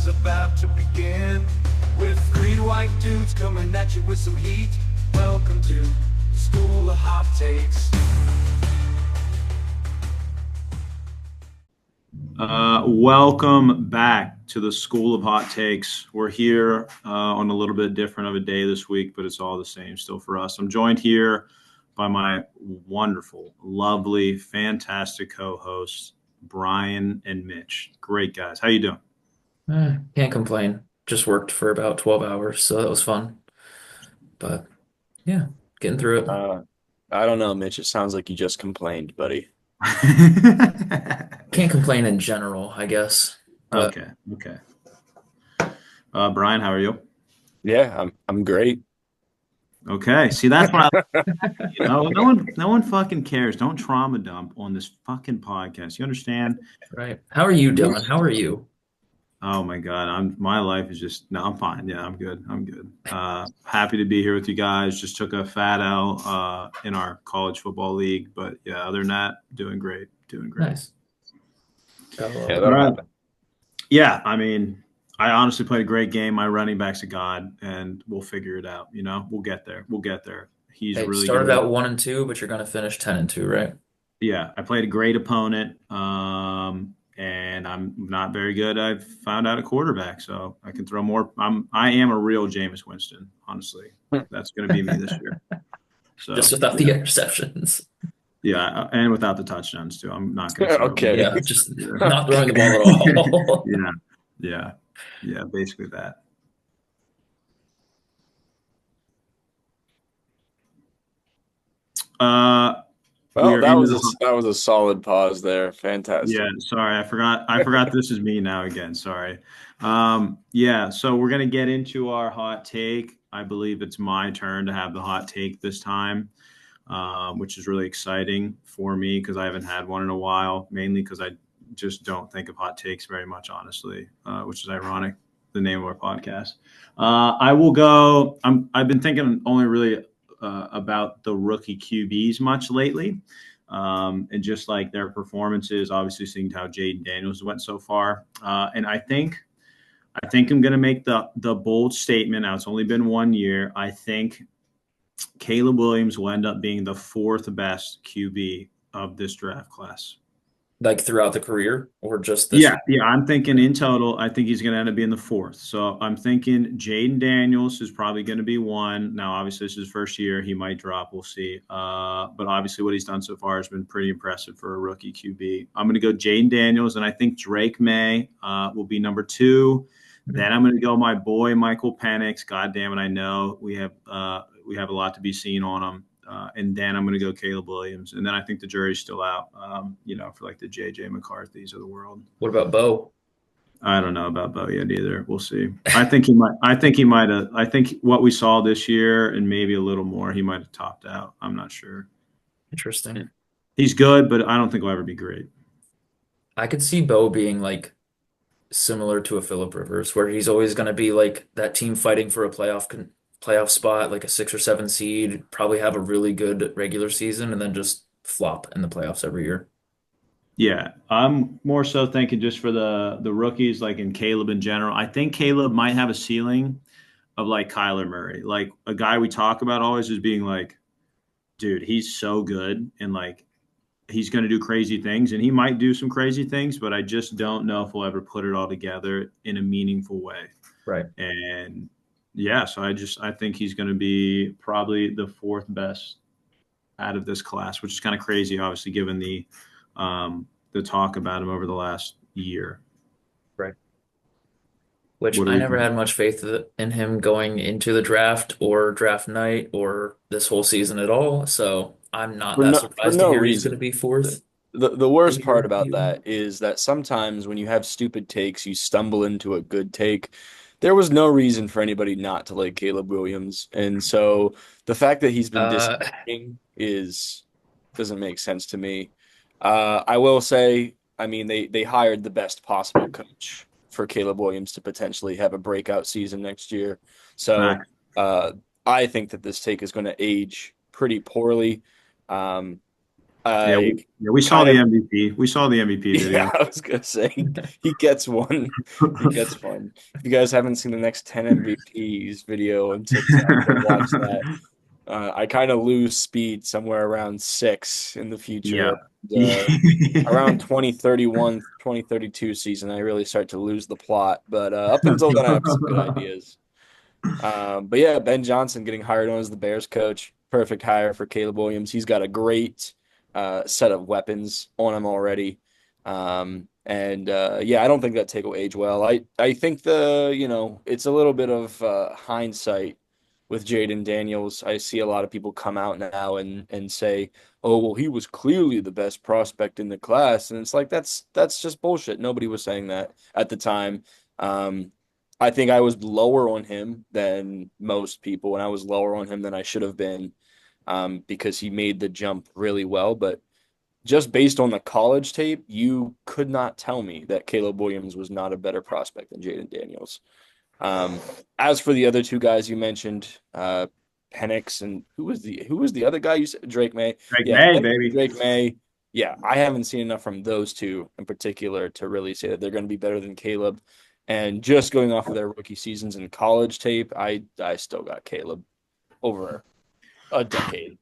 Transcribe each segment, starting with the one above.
is about to begin. With three white dudes coming at you with some heat. Welcome to School of Hot Takes. Welcome back to the School of Hot Takes. We're here on a little bit different of a day this week, but it's all the same still for us. I'm joined here by my wonderful, lovely, fantastic co-hosts, Brian and Mitch. Great guys. How you doing? Can't complain. Just worked for about 12 hours, so that was fun. But yeah, getting through it. Uh, I don't know, Mitch. It sounds like you just complained, buddy. Can't complain in general, I guess. But Okay. Brian, how are you? Yeah, I'm great. Okay. See, that's what no one fucking cares. Don't trauma dump on this fucking podcast. You understand? right. How are you, Dylan? How are you? Oh my God, my life is just no, I'm fine. Yeah, I'm good. I'm good. Happy to be here with you guys. Just took a fat L in our college football league, but yeah, other than that, doing great. Doing great. Nice. Yeah, All that'll right. happen. Yeah, I mean, I honestly played a great game. My running back's a god, and we'll figure it out. We'll get there. We'll get there. He's Hey, really started good. out 1-2, but you're gonna finish 10-2, right? Yeah, I played a great opponent, and I'm not very good. I've found out a quarterback, so I can throw more. I am a real Jameis Winston, honestly. That's going to be me this year. So Just without the yeah, interceptions. yeah, and without the touchdowns too. I'm not going to throw. Okay. Yeah, just not throwing the ball at all. Yeah, yeah, yeah. Basically that. We Well, are that into was the. that was a solid pause there. Yeah, Fantastic. sorry, I forgot this is me now again. Sorry. Yeah, so we're gonna get into our hot take. I believe it's my turn to have the hot take this time, which is really exciting for me because I haven't had one in a while, mainly because I just don't think of hot takes very much, honestly, which is ironic, the name of our podcast. I will go. I've been thinking only really about the rookie QBs much lately and just like their performances, obviously seeing how Jaden Daniels went so far. And I think I'm going to make the bold statement. Now it's only been 1 year. I think Caleb Williams will end up being the fourth best QB of this draft class. Like throughout the career or just this Yeah, year? yeah. I'm thinking in total, I think he's going to end up being the fourth. So I'm thinking Jaden Daniels is probably going to be one. Now, obviously, this is his first year. He might drop. We'll see. But obviously, what he's done so far has been pretty impressive for a rookie QB. I'm going to go Jaden Daniels, and I think Drake May will be number two. Then I'm going to go my boy Michael Penix. God damn it, I know we have a lot to be seen on him. And then I'm going to go Caleb Williams. And then I think the jury's still out, for like the J.J. McCarthy's of the world. What about Bo? I don't know about Bo yet either. We'll see. I think he might. I think what we saw this year and maybe a little more, he might have topped out. I'm not sure. Interesting. He's good, but I don't think he'll ever be great. I could see Bo being like similar to a Philip Rivers, where he's always going to be like that team fighting for a playoff spot, like a 6 or 7 seed, probably have a really good regular season, and then just flop in the playoffs every year. Yeah, I'm more so thinking just for the rookies, like in Caleb in general. I think Caleb might have a ceiling of like Kyler Murray, like a guy we talk about always as being like, dude, he's so good and like he's going to do crazy things and he might do some crazy things, but I just don't know if we'll ever put it all together in a meaningful way. Right. And yeah, so I think he's going to be probably the fourth best out of this class, which is kind of crazy, obviously, given the talk about him over the last year. Right. Which What do I we never think? had much faith in him going into the draft or draft night or this whole season at all. So I'm not that For surprised to no hear he's going to reason. be fourth. The worst Maybe part rookie about even. that is that sometimes when you have stupid takes, you stumble into a good take. There was no reason for anybody not to like Caleb Williams, and so the fact that he's been Uh, disappointing is doesn't make sense to me. I will say, I mean, they hired the best possible coach for Caleb Williams to potentially have a breakout season next year. So Facts. uh, I think that this take is going to age pretty poorly. Um, Yeah, I we saw kind the of MVP. We saw the MVP Yeah, video. I was gonna say he gets one. He gets one. If you guys haven't seen the next 10 MVPs video on TikTok, go watch that. I kind of lose speed somewhere around 6 in the Yeah. future. Around 2031, 2032 season, I really start to lose the plot. But up until then, I have some good ideas. But yeah, Ben Johnson getting hired on as the Bears coach. Perfect hire for Caleb Williams. He's got a great set of weapons on him already. And yeah, I don't think that take will age well. I think it's a little bit of hindsight with Jaden Daniels. I see a lot of people come out now and say, "Oh, well, he was clearly the best prospect in the class," and it's like that's just bullshit. Nobody was saying that at the time. Um, I think I was lower on him than most people, and I was lower on him than I should have been, because he made the jump really well. But just based on the college tape, you could not tell me that Caleb Williams was not a better prospect than Jaden Daniels. Um, as for the other two guys you mentioned, Penix and who was the other guy you said? Drake May. Drake Yeah, May, Penix and baby. Drake May. Yeah, I haven't seen enough from those two in particular to really say that they're going to be better than Caleb. And just going off of their rookie seasons in college tape, I still got Caleb over a decade.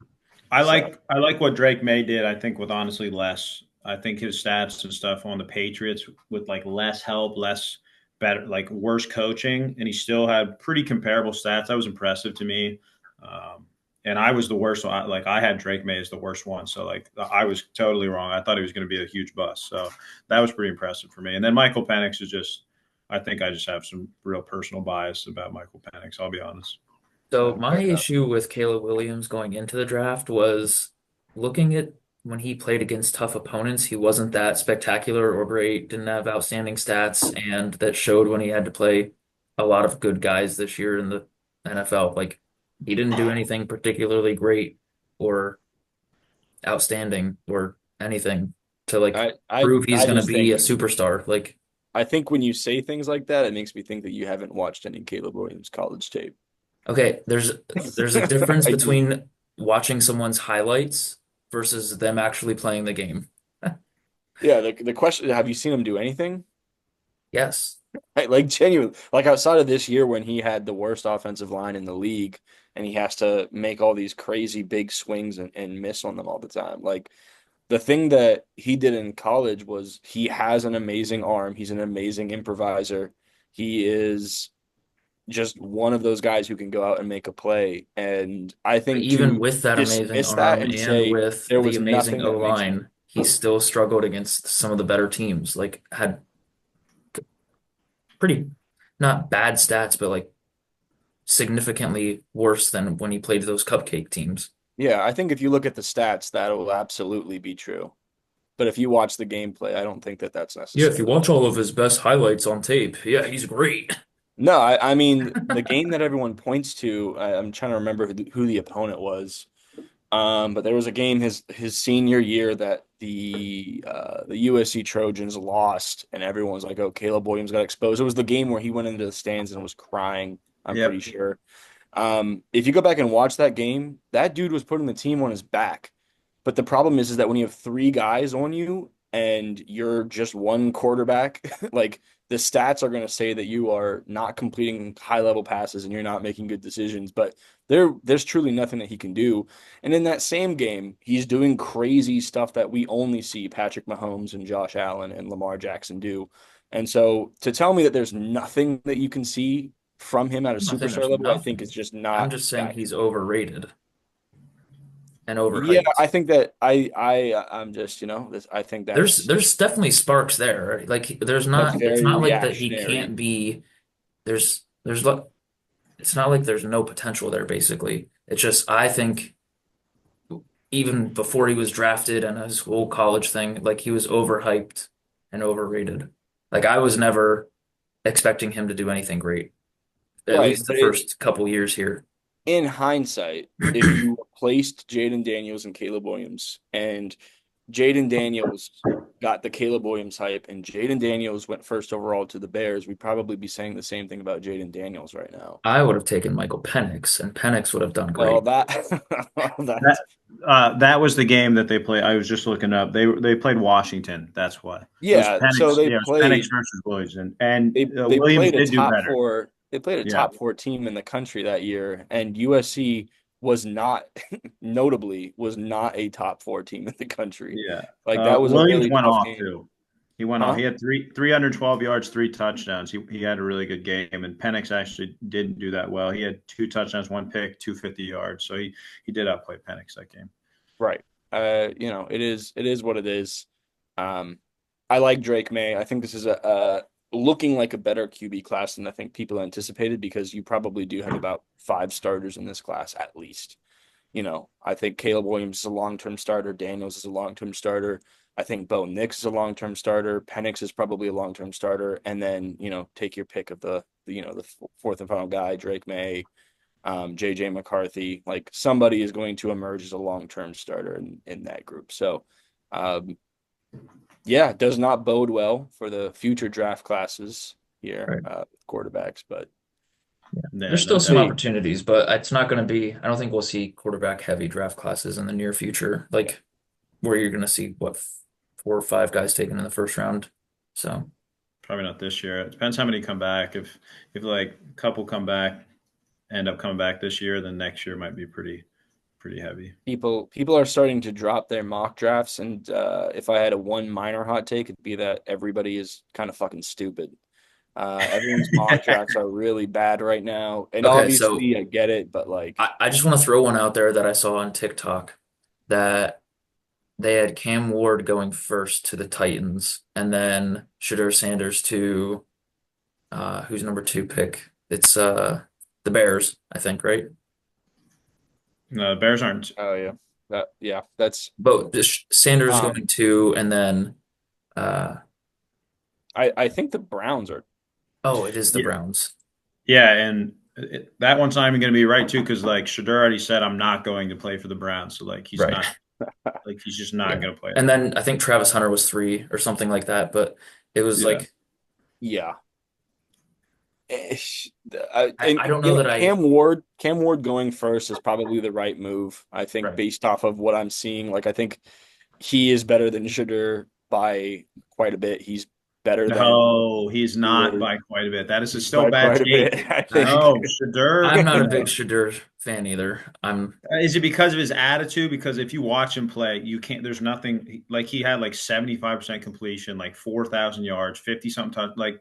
So I like what Drake May did. I think with honestly less. I think his stats and stuff on the Patriots with like less help, less better, like worse coaching, and he still had pretty comparable stats. That was impressive to me. Um, and I was the worst one. Like I had Drake May as the worst one, so like I was totally wrong. I thought he was going to be a huge bust. So that was pretty impressive for me. And then Michael Penix is just. I think I just have some real personal bias about Michael Penix. I'll be honest. So So my issue with Caleb Williams going into the draft was looking at when he played against tough opponents, he wasn't that spectacular or great, didn't have outstanding stats, and that showed when he had to play a lot of good guys this year in the NFL. Like he didn't do anything particularly great or outstanding or anything to like I I prove he's I going to just be a think superstar. Like, I think when you say things like that, it makes me think that you haven't watched any Caleb Williams college tape. okay, there's a difference I do. between watching someone's highlights versus them actually playing the game. Yeah, the question, have you seen him do anything? Yes. Like genuine, like outside of this year when he had the worst offensive line in the league and he has to make all these crazy big swings and miss on them all the time. Like the thing that he did in college was he has an amazing arm. He's an amazing improviser. He is just one of those guys who can go out and make a play. And I But think even to with that amazing dismiss that arm and and say with there the was amazing nothing that makes him O-line, he still struggled against some of the better teams. Like had pretty not bad stats, but like significantly worse than when he played those cupcake teams. Yeah, I think if you look at the stats, that will absolutely be true. But if you watch the gameplay, I don't think that that's Yeah, if you necessarily. watch all of his best highlights on tape, yeah, he's great. No, I mean the game that everyone points to. I'm trying to remember who the opponent was. But there was a game his senior year that the USC Trojans lost, and everyone was like, "Oh, Caleb Williams got exposed." It was the game where he went into the stands and was crying. I'm pretty Yep. sure. If you go back and watch that game, that dude was putting the team on his back. But the problem is that when you have three guys on you and you're just one quarterback, like the stats are going to say that you are not completing high level passes and you're not making good decisions. But there's truly nothing that he can do. And in that same game, he's doing crazy stuff that we only see Patrick Mahomes and Josh Allen and Lamar Jackson do. And so to tell me that there's nothing that you can see from him at a I'm not saying superstar there's level, I think nothing. is just I'm not just saying he's accurate. overrated and Yeah, I overhyped. think that I'm just, this, I think There's definitely sparks there. Right? Like there's that's not it's very not like that he reactionary. can't be there's like it's not like there's no potential there basically. It's just I think even before he was drafted and his whole college thing, like he was overhyped and overrated. Like I was never expecting him to do anything great, at Right, least the but first couple years here. in hindsight, if you replaced Jaden Daniels and Caleb Williams, and Jaden Daniels got the Caleb Williams hype and Jaden Daniels went first overall to the Bears, we'd probably be saying the same thing about Jaden Daniels right now. I would have taken Michael Penix, and Penix would have done Well, great. that's That was the game that they played. I was just looking up. They played Washington. That's why it was yeah. Penix. So they Yeah, it was Penix played versus Williams, and they Williams played a did do top better. four. They played a Yeah, top four team in the country that year, and USC was not notably was not a top four team in the country. yeah. Like that was a Williams really went tough off game, too. He went off. huh? He had 312 yards, 3 touchdowns. He had a really good game, and Penix actually didn't do that well. He had 2 touchdowns, 1 pick, 250 yards. So he did outplay Penix that game. Right. It is what it is. I like Drake May. I think this is a looking like a better QB class than I think people anticipated because you probably do have about 5 starters in this class at least. I think Caleb Williams is a long-term starter. Daniels is a long-term starter. I think Bo Nix is a long-term starter. Penix is probably a long-term starter. And then, take your pick of the fourth and final guy, Drake May, JJ McCarthy. Like somebody is going to emerge as a long-term starter in that group. So, um, yeah, it does not bode well for the future draft classes here, Right. quarterbacks, but Yeah, There's still some Hey, opportunities, but it's not going to be, I don't think we'll see quarterback heavy draft classes in the near future, like where you're going to see what 4 or 5 guys taken in the first round. So, probably not this year. It depends how many come back. If like a couple come back, end up coming back this year, then next year might be pretty heavy. people are starting to drop their mock drafts, and if I had a one minor hot take, it'd be that everybody is kind of fucking stupid. Everyone's mock drafts are really bad right now, and okay, so obviously I get it, but like, I just want to throw one out there that I saw on TikTok that they had Cam Ward going first to the Titans, and then Shedeur Sanders to who's number 2 pick? It's the Bears, I think, right? No, the Bears aren't. oh yeah, that's But this Sanders um, going to, and then uh I think the Browns are. oh, it is the Yeah, Browns. yeah, and that one's not even going to be right too, because like Shador already said, I'm not going to play for the Browns. So like he's Right. not like he's just not Yeah. going to play And there. then I think Travis Hunter was 3 or something like that, but it was Yeah. like Yeah. I, And I don't know that I Cam Ward going first is probably the right move. I think right. based off of what I'm seeing, like I think he is better than Shedeur by quite a bit. He's better than No, he's not Ward by quite a bit. That is still by bad quite a take. bit. I I think. No, Shador. I'm not a big No. Shedeur fan either. I'm Is it because of his attitude? Because if you watch him play, you can't. There's nothing like he had like 75% completion, like 4,000 yards, 50 something touch. Like,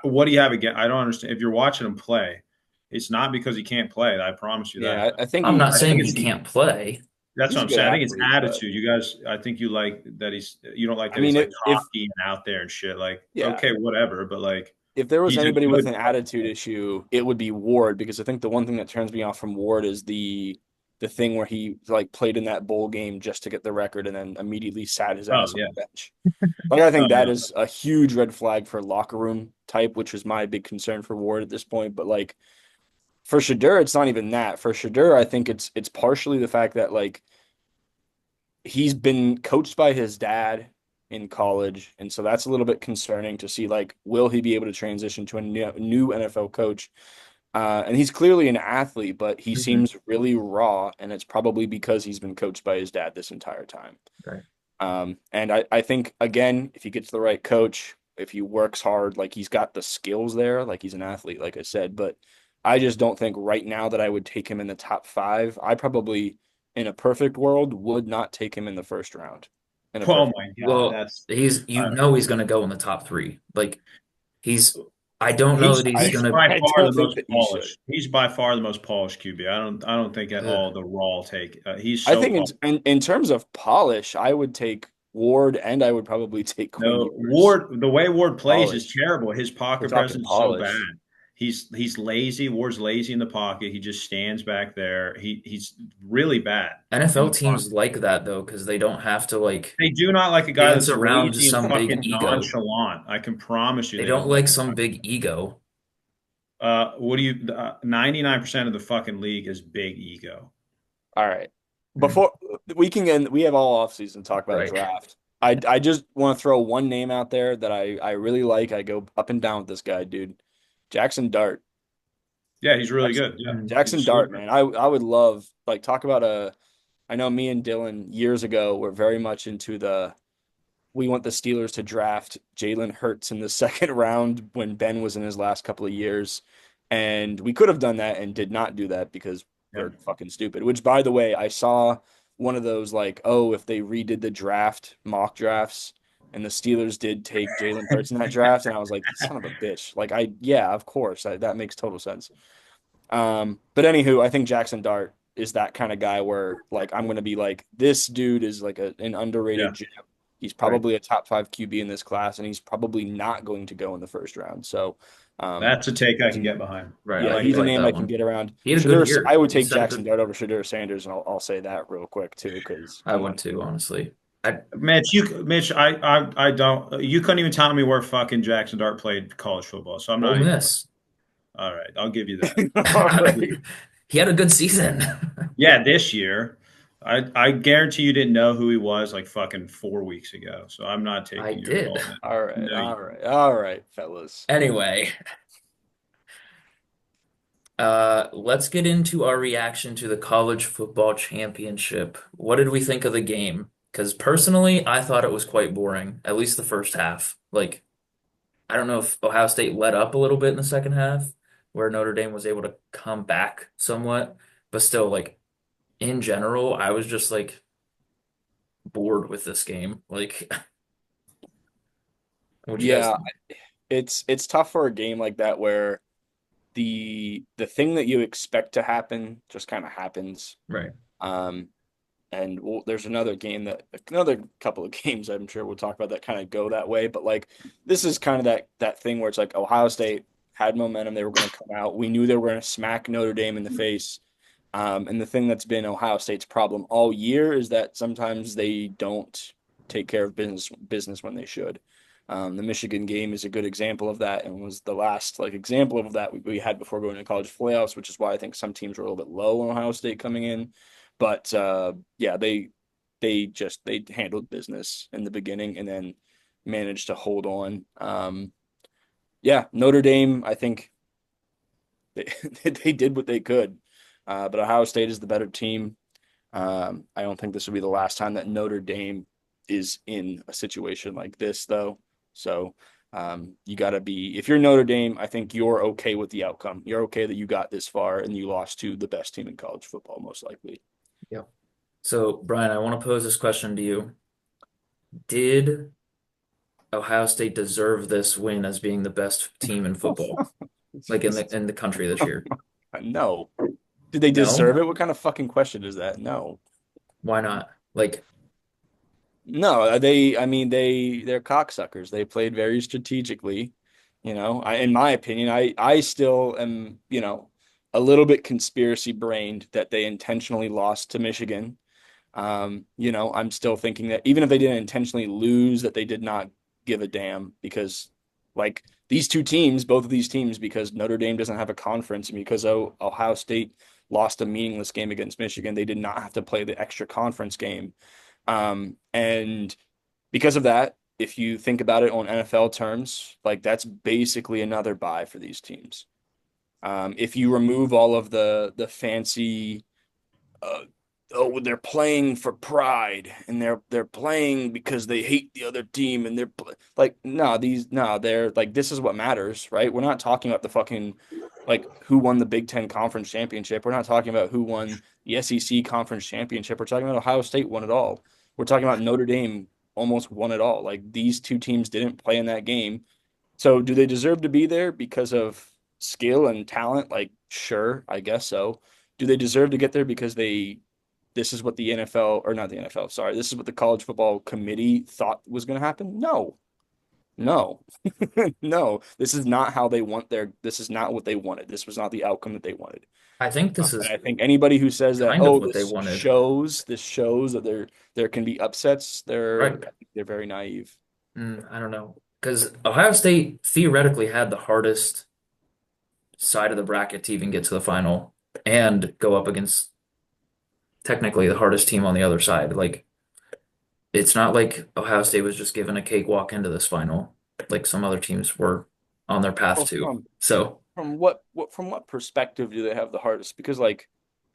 what do you have again? I don't understand. If you're watching him play, it's not because he can't play. I promise you that. Yeah, I think I'm not I think saying it's he can't play. that's what he's a I'm good saying. I think it's athlete, but attitude. You guys, I think you like that you don't like I that he's mean, like if cocky and out there and shit. Like, yeah, okay, whatever, but like if there was he's a anybody with good an attitude issue, it would be Ward because I think the one thing that turns me off from Ward is the thing where he like played in that bowl game just to get the record and then immediately sat his oh ass on yeah. the bench. Like I Oh think that no. is a huge red flag for locker room type, which is my big concern for Ward at this point. But like for Shedeur, it's not even that. For Shedeur, I think it's partially the fact that like he's been coached by his dad in college, and so that's a little bit concerning to see like will he be able to transition to a new NFL coach? And he's clearly an athlete, but he Mhm. seems really raw, and it's probably because he's been coached by his dad this entire time. Right. And I think again, if he gets the right coach, if he works hard, like he's got the skills there, like he's an athlete, like I said, but I just don't think right now that I would take him in the top 5. I probably, in a perfect world, would not take him in the first round. In a Oh perfect, my God, Well, that's he's going to go in the top 3. Like he's I don't know that he's I, going he's to by I far the don't think most that he should. polished. He's by far the most polished QB. I don't think at all the raw take. He's I so think polished. in terms of polish, I would take Ward and I would probably take Quinn No, Ewers. Ward, the way Ward plays is Polish. terrible. His We're pocket talking presence is so bad. polish. He's lazy. Ward's lazy in the pocket. He just stands back there. He's really bad in NFL the pocket. teams like that though because they don't have to like They do not like a guy dance that's around to lazy and some big fucking ego. nonchalant. I can promise you They they don't don't like like a some guy. big ego. What do you? 99% of the fucking league is big ego. All right. Mm, Before we can end, we have all offseason to talk about right. draft. I just want to throw one name out there that I really like. I go up and down with this guy, dude. Jackson Dart. Yeah, he's really Jackson, good. Yeah, he's a Jackson Dart, sleeper. man. I would love like talk about a. I know me and Dylan years ago were very much into the we want the Steelers to draft Jalen Hurts in the second round when Ben was in his last couple of years. And we could have done that and did not do that because Yeah. we're fucking stupid. Which, by the way, I saw one of those like, oh, if they redid the draft, mock drafts, and the Steelers did take Jalen Hurts in that draft, and I was like, son of a bitch. Like, yeah, of course, that makes total sense. But anywho, I think Jackson Dart is that kind of guy where like I'm gonna be like, this dude is like an Yeah. underrated gem. He's Right. probably a top five QB in this class, and he's probably not going to go in the first round. So, um, That's a take I can get behind. Right. I yeah, I like do he's a that. like name that I can one. get around. He had a good Shadur, I year. would He take set a Jackson good. Dart over Shadur Sanders, and I'll say that real quick too, because I come would on. too, honestly. I Mitch, I don't. You couldn't even tell me where fucking Jackson Dart played college football, so I'm Ole not even. Miss. All right, I'll give you that. All right. He had a good season. Yeah, this year, I guarantee you didn't know who he was like fucking 4 weeks ago. So I'm not I taking your did. call, man. All right. No, you All right. All right, fellas. Anyway, let's get into our reaction to the college football championship. What did we think of the game? Because personally, I thought it was quite boring, at least the first half. Like, I don't know if Ohio State let up a little bit in the second half, where Notre Dame was able to come back somewhat, but still, like, in general, I was just like bored with this game. Like, what you guys Yeah, think? it's tough for a game like that where the thing that you expect to happen just kind of happens. Right. Um, and there's another couple of games I'm sure we'll talk about that kind of go that way. But like this is kind of that thing where it's like Ohio State had momentum, they were going to come out. We knew they were going to smack Notre Dame in the face. And the thing that's been Ohio State's problem all year is that sometimes they don't take care of business when they should. The Michigan game is a good example of that, and was the last like example of that we had before going to college playoffs, which is why I think some teams were a little bit low on Ohio State coming in. But yeah, they handled business in the beginning and then managed to hold on. Yeah, Notre Dame, I think they they did what they could, but Ohio State is the better team. I don't think this will be the last time that Notre Dame is in a situation like this, though. So you got to be, if you're Notre Dame, I think you're okay with the outcome. You're okay that you got this far and you lost to the best team in college football, most likely. Yeah. So, Brian, I want to pose this question to you. Did Ohio State deserve this win as being the best team in football, like in the country this year? No. Did they No? deserve it? What kind of fucking question is that? No. Why not? Like, No, I mean, they're cocksuckers. They played very strategically. In my opinion, I still am, a little bit conspiracy brained that they intentionally lost to Michigan. I'm still thinking that even if they didn't intentionally lose, that they did not give a damn because, like, these two teams, both of these teams, because Notre Dame doesn't have a conference and because Ohio State lost a meaningless game against Michigan, they did not have to play the extra conference game. And because of that, if you think about it on NFL terms, like that's basically another bye for these teams. If you remove all of the fancy, uh, oh, they're playing for pride and they're playing because they hate the other team and like no, they're like this is what matters, right? We're not talking about the fucking like who won the Big Ten conference championship. We're not talking about who won the SEC conference championship. We're talking about Ohio State won it all. We're talking about Notre Dame almost won it all. Like these two teams didn't play in that game. So do they deserve to be there because of skill and talent? Like, sure, I guess so. Do they deserve to get there because this is what the NFL or not the NFL, sorry, this is what the college football committee thought was going to happen? No. No. No. This is not how they want this is not what they wanted. This was not the outcome that they wanted. I think this And is I think anybody who says that, kind of oh, what they wanted. this shows that there can be upsets, Right. they're very naive. I don't know. Because Ohio State theoretically had the hardest side of the bracket to even get to the final and go up against technically the hardest team on the other side. Like, it's not like Ohio State was just given a cakewalk into this final, like some other teams were on their path Well, to. So, from what perspective do they have the hardest? Because like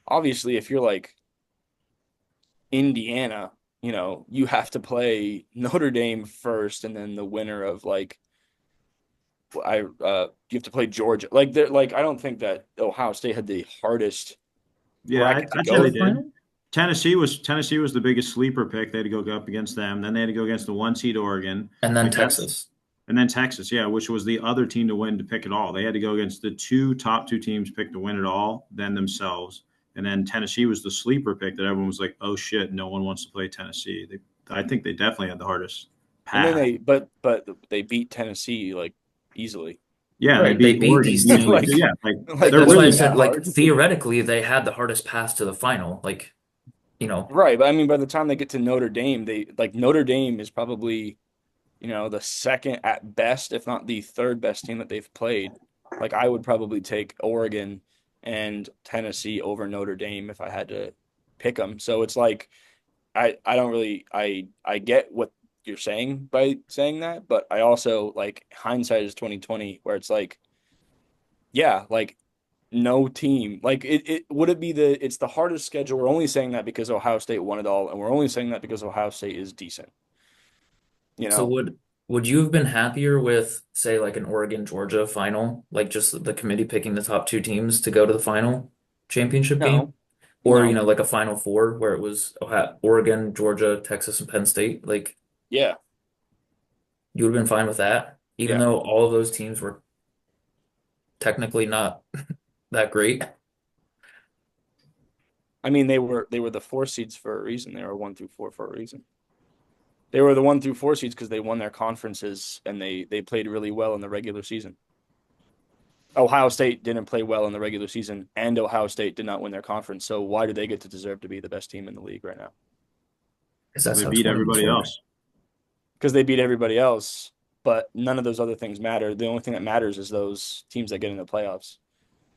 obviously if you're like Indiana, you have to play Notre Dame first and then the winner of like you have to play Georgia. Like they're like I don't think that Ohio State had the hardest Yeah, bracket to I'd say to go the they through. did. final? Tennessee was the biggest sleeper pick. They had to go up against them. Then they had to go against the one seed Oregon. And then Like that's Texas. and then Texas, yeah, which was the other team to win to pick it all. They had to go against the top two teams picked to win it all, then themselves. And then Tennessee was the sleeper pick that everyone was like, "Oh shit, no one wants to play Tennessee." I think they definitely had the hardest And then path. but they beat Tennessee like easily. Yeah, they Right. They beat beat Oregon these easily too. teams. Yeah, like Like they're it That's why I really wasn't said, that like, hard. theoretically, they had the hardest path to the final. Like, you know, Right, but I mean by the time they get to Notre Dame, they like Notre Dame is probably the second at best, if not the third best team that they've played. Like I would probably take Oregon and Tennessee over Notre Dame if I had to pick them. So it's like I don't really I get what you're saying by saying that, but I also like hindsight is 2020 where it's like yeah, like no team like it would it be it's the hardest schedule. We're only saying that because Ohio State won it all, and we're only saying that because Ohio State is decent, you so know? would you have been happier with, say, like an Oregon Georgia final, like just the committee picking the top two teams to go to the final championship game? No, Or, no, like a Final Four where it was Oregon, Georgia, Texas, and Penn State? Like, yeah, you would have been fine with that, even yeah. though all of those teams were technically not that great. I mean, they were the four seeds for a reason. They were 1 through 4 for a reason. They were the 1 through 4 seeds because they won their conferences and they played really well in the regular season. Ohio State didn't play well in the regular season, and Ohio State did not win their conference. So why do they get to deserve to be the best team in the league right now? Because because that's they how beat tournaments everybody work. else. Because they beat everybody else, but none of those other things matter. The only thing that matters is those teams that get in the playoffs.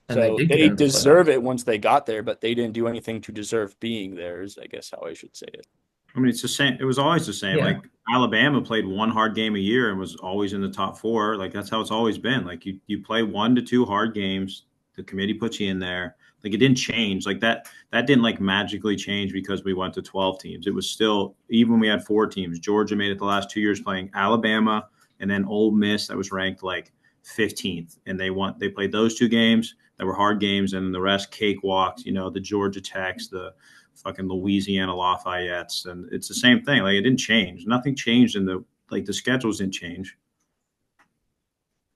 And they So did get they into the playoffs. deserve it once they got there, but they didn't do anything to deserve being there, is I guess how I should say it. I mean, it's the same. It was always the same. Yeah. Like Alabama played one hard game a year and was always in the top four. Like that's how it's always been. Like you play 1 to 2 hard games. The committee puts you in there. Like it didn't change. Like that didn't like magically change because we went to 12 teams. It was still even when we had 4 teams. Georgia made it the last 2 years playing Alabama and then Ole Miss that was ranked like 15th, and they played those 2 games that were hard games, and the rest cakewalks. The Georgia Techs, the fucking Louisiana Lafayette's, and it's the same thing. Like it didn't change. Nothing changed in the schedules didn't change.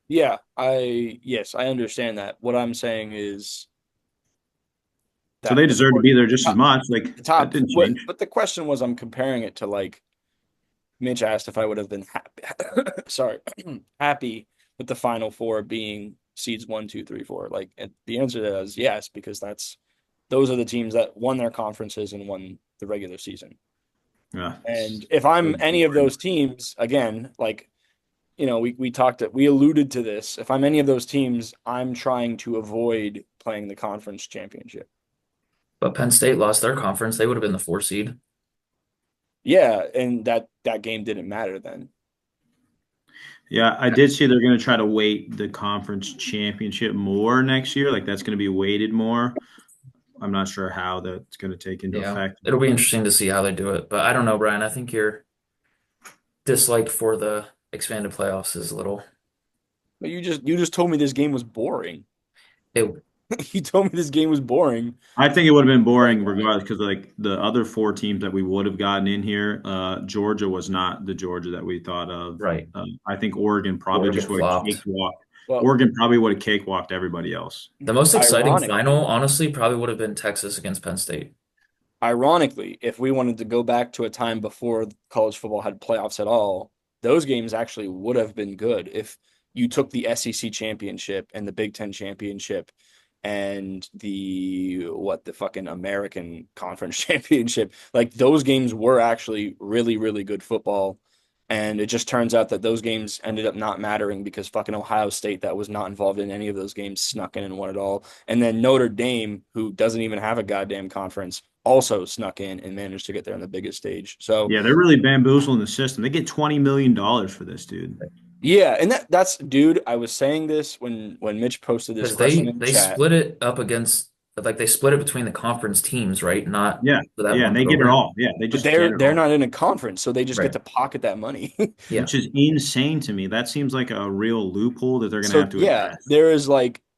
Yeah, yes, I understand that. What I'm saying is So they that deserve to be there just as much. Like the that top didn't what change. but the question was I'm comparing it to like Mitch asked if I would have been happy sorry, happy with the final four being seeds 1, 2, 3, 4. Like the answer to that is yes, because those are the teams that won their conferences and won the regular season. Yeah, And it's if so I'm any of boring. those teams, again, like we alluded to this. If I'm any of those teams, I'm trying to avoid playing the conference championship. But Penn State lost their conference. They would have been the 4 seed. Yeah, and that game didn't matter then. Yeah, I did see they're going to try to weight the conference championship more next year. Like that's going to be weighted more. I'm not sure how that's going to take into Yeah. effect. It'll be interesting to see how they do it. But I don't know, Brian. I think your dislike for the expanded playoffs is a little. But you just told me this game was boring. It, You told me this game was boring. I think it would have been Like boring regardless because like the other 4 teams that we would have gotten in here, Georgia was not the Georgia that we thought of. right. I think Oregon probably just Oregon would have flopped. cakewalked. well, Oregon probably would have cakewalked everybody else. The most exciting ironically, final, honestly, probably would have been Texas against Penn State. ironically, if we wanted to go back to a time before college football had playoffs at all, those games actually would have been good if you took the SEC championship and the Big Ten championship and the fucking American Conference championship. Like those games were actually really, really good football. And it just turns out that those games ended up not mattering because fucking Ohio State, that was not involved in any of those games, snuck in and won it all. And then Notre Dame, who doesn't even have a goddamn conference, also snuck in and managed to get there on the biggest stage. So Yeah, they're really bamboozling the system. They get $20 million for this, dude. yeah, and that's dude. I was saying this when Mitch posted this Because question they in the they chat. split it up against like they split it between the conference teams, right? Not Yeah, for that yeah, and one they get it program. all. Yeah, they But just get it they're all, not in a conference, so they just get Right. to pocket that money. Yeah. which is insane to me. That seems like a real loophole that they're going to So have to yeah, address.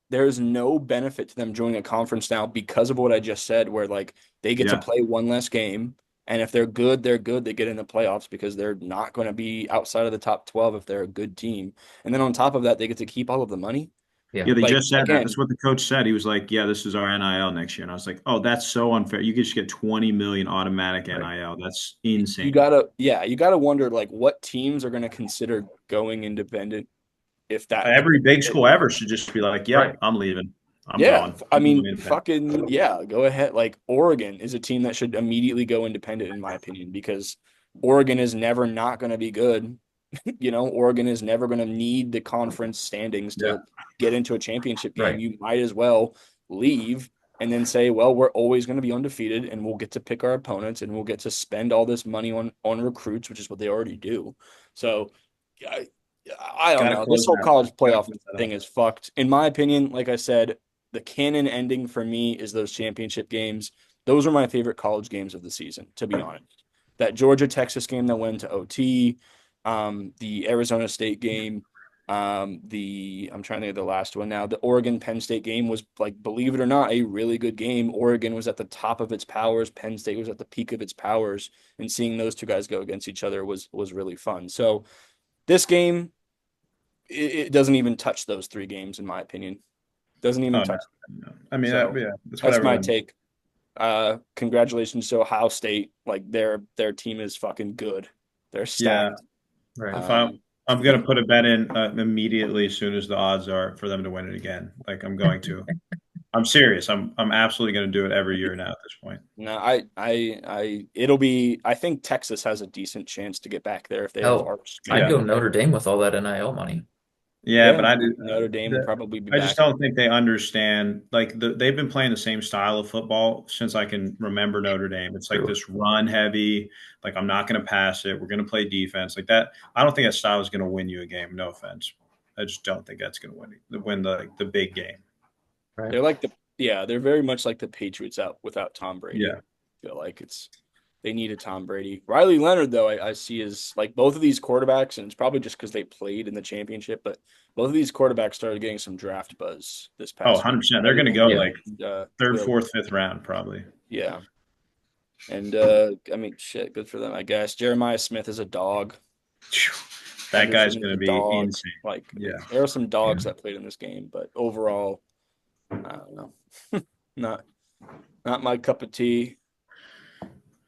there is no benefit to them joining a conference now because of what I just said, where like they get to Yeah, play one less game, and if they're good, they're good. They get in the playoffs because they're not going to be outside of the top 12 if they're a good team. And then on top of that, they get to keep all of the money. Yeah. yeah, they Like just said that. That's again, what the coach said. He was like, "Yeah, this is our NIL next year," and I was like, "Oh, that's so unfair. You could just get 20 million automatic Right. NIL. That's you insane." gotta yeah, you gotta wonder like what teams are going to consider going independent if that Every big it, school ever should just be like, Right. "Yep, I'm leaving. I'm yeah, going. I I'm going mean, independent." fucking yeah, go ahead. Like Oregon is a team that should immediately go independent, in my opinion, because Oregon is never not going to be good. Oregon is never going to need the conference standings Yeah, to get into a championship game. Right. You might as well leave and then say, well, we're always going to be undefeated and we'll get to pick our opponents and we'll get to spend all this money on recruits, which is what they already do. So I, I don't gotta know. This close whole that. college Gotta playoff close that thing up. is fucked. In my opinion, like I said, the canon ending for me is those championship games. Those are my favorite college games of the season, to be honest. That Georgia Texas game that went to OT, the Arizona State game, I'm trying to think of the last one now. The Oregon Penn State game was like, believe it or not, a really good game. Oregon was at the top of its powers. Penn State was at the peak of its powers, and seeing those two guys go against each other was really fun. So this game, it doesn't even touch those three games, in my opinion. Doesn't even Oh no, touch. no. I mean, So yeah, that's what that's my everyone. take. Congratulations to Ohio State. Like their team is fucking good. They're Yeah, stacked. Right. if I'm Um, I'm gonna put a bet in immediately as soon as the odds are for them to win it again. Like I'm going to. I'm serious. I'm absolutely gonna do it every year now at this point. no, I think Texas has a decent chance to get back there if they have Hell, Arch I'd Yeah, go Manning. Notre Dame with all that NIL money. yeah, Yeah, but I do. Notre Dame will probably be I just back. don't think they understand. Like they've been playing the same style of football since I can remember Notre Dame. It's like True. this run heavy. Like I'm not going to pass it. We're going to play defense like that. I don't think that style is going to win you a game. No offense. I just don't think that's going to win the big game. Right. They're like they're very much like the Patriots out without Tom Brady. Yeah. I feel like they need a Tom Brady. Riley Leonard, though, I see is like both of these quarterbacks, and it's probably just because they played in the championship, but both of these quarterbacks started getting some draft buzz this Oh, past week. 100%. They're Riley going to go Yeah. Leonard like and third, Will. fourth, fifth round probably. Yeah. And I mean, shit, good for them, I guess. Jeremiah Smith is a dog. That guy's Henderson is going a to be dog. insane. Like, I Yeah. mean, there are some Yeah. dogs that played in this game, but overall, I don't know. Not not my cup of tea.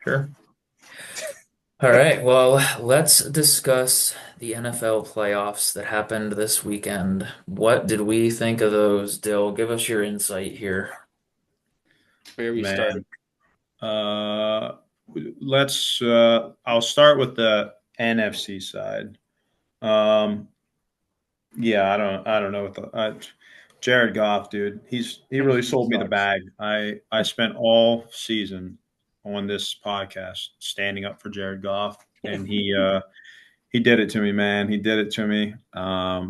Sure. All right. Well, let's discuss the NFL playoffs that happened this weekend. What did we think of those, Dill? Give us your insight here. Where we start. Man. Uh, I'll start with the NFC side. Um, yeah, I don't know what Jared Goff, dude. He really He sold me the sucks. bag. I spent all season on this podcast standing up for Jared Goff, and he did it to me, man. He did it to me. I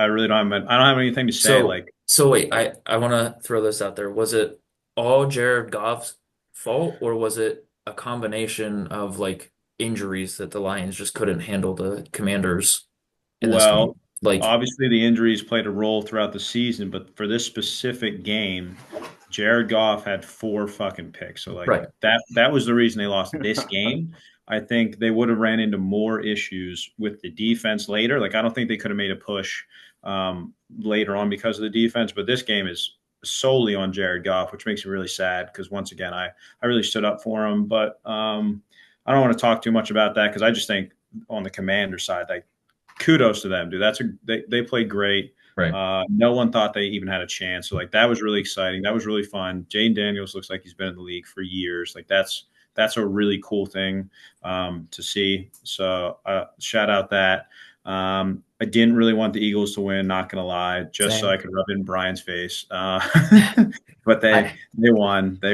really I don't have anything to say. So, Like, so wait, I want to throw this out there. Was it all Jared Goff's fault, or was it a combination of like injuries that the Lions just couldn't handle the Commanders in this well, game? Like, obviously the injuries played a role throughout the season, but for this specific game, Jared Goff had four fucking picks. So like right, that was the reason they lost this game. I think they would have ran into more issues with the defense later. Like I don't think they could have made a push later on because of the defense, but this game is solely on Jared Goff, which makes me really sad because once again I really stood up for him. But I don't want to talk too much about that because I just think on the Commander side, like kudos to them, dude. They played great. right. No one thought they even had a chance. So like that was really exciting. That was really fun. Jane Daniels looks like he's been in the league for years. Like that's a really cool thing to see. So shout out that. I didn't really want the Eagles to win, not gonna lie, just so I Same. could rub it in Brian's face. But I they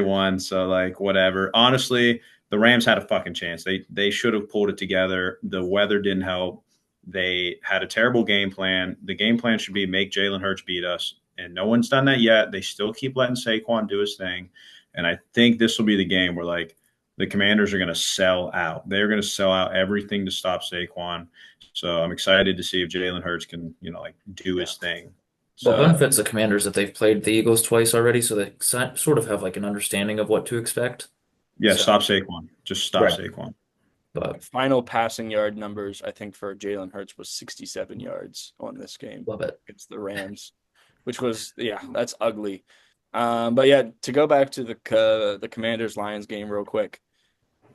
won. So like whatever. Honestly, the Rams had a fucking chance. They should have pulled it together. The weather didn't help. They had a terrible game plan. The game plan should be make Jalen Hurts beat us, and no one's done that yet. They still keep letting Saquon do his thing, and I think this will be the game where like the Commanders are going to sell out. They're going to sell out everything to stop Saquon. So I'm excited to see if Jalen Hurts can, like do Yeah. his thing. Well, it So benefits the Commanders that they've played the Eagles twice already, so they sort of have like an understanding of what to expect. yeah, So, stop Saquon. Just stop right. Saquon. But Final passing yard numbers, I think, for Jalen Hurts was 67 yards on this game love it. against the Rams, which was, yeah, that's ugly. But yeah, to go back to the Commanders Lions game real quick.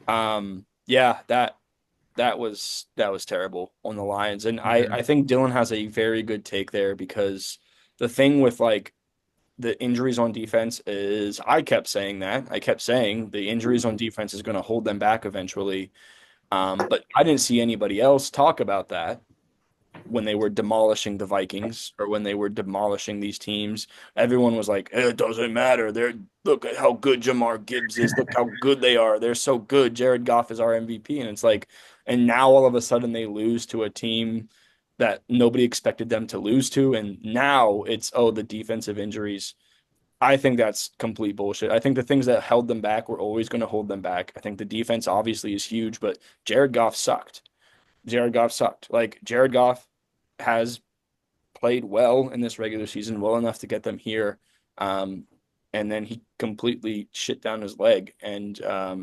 Yeah, that was terrible on the Lions, and I think Dylan has a very good take there because the thing with like the injuries on defense is I kept saying that. I kept saying the injuries on defense is going to hold them back eventually. But I didn't see anybody else talk about that when they were demolishing the Vikings or when they were demolishing these teams. Everyone was like, it doesn't matter. Look at how good Jamar Gibbs is. Look how good they are. They're so good. Jared Goff is our MVP. And it's like, and now all of a sudden they lose to a team that nobody expected them to lose to. And now it's, oh, the defensive injuries. I think that's complete bullshit. I think the things that held them back were always going to hold them back. I think the defense obviously is huge, but Jared Goff sucked. Jared Goff sucked. Like Jared Goff has played well in this regular season, well enough to get them here. And then he completely shit down his leg. And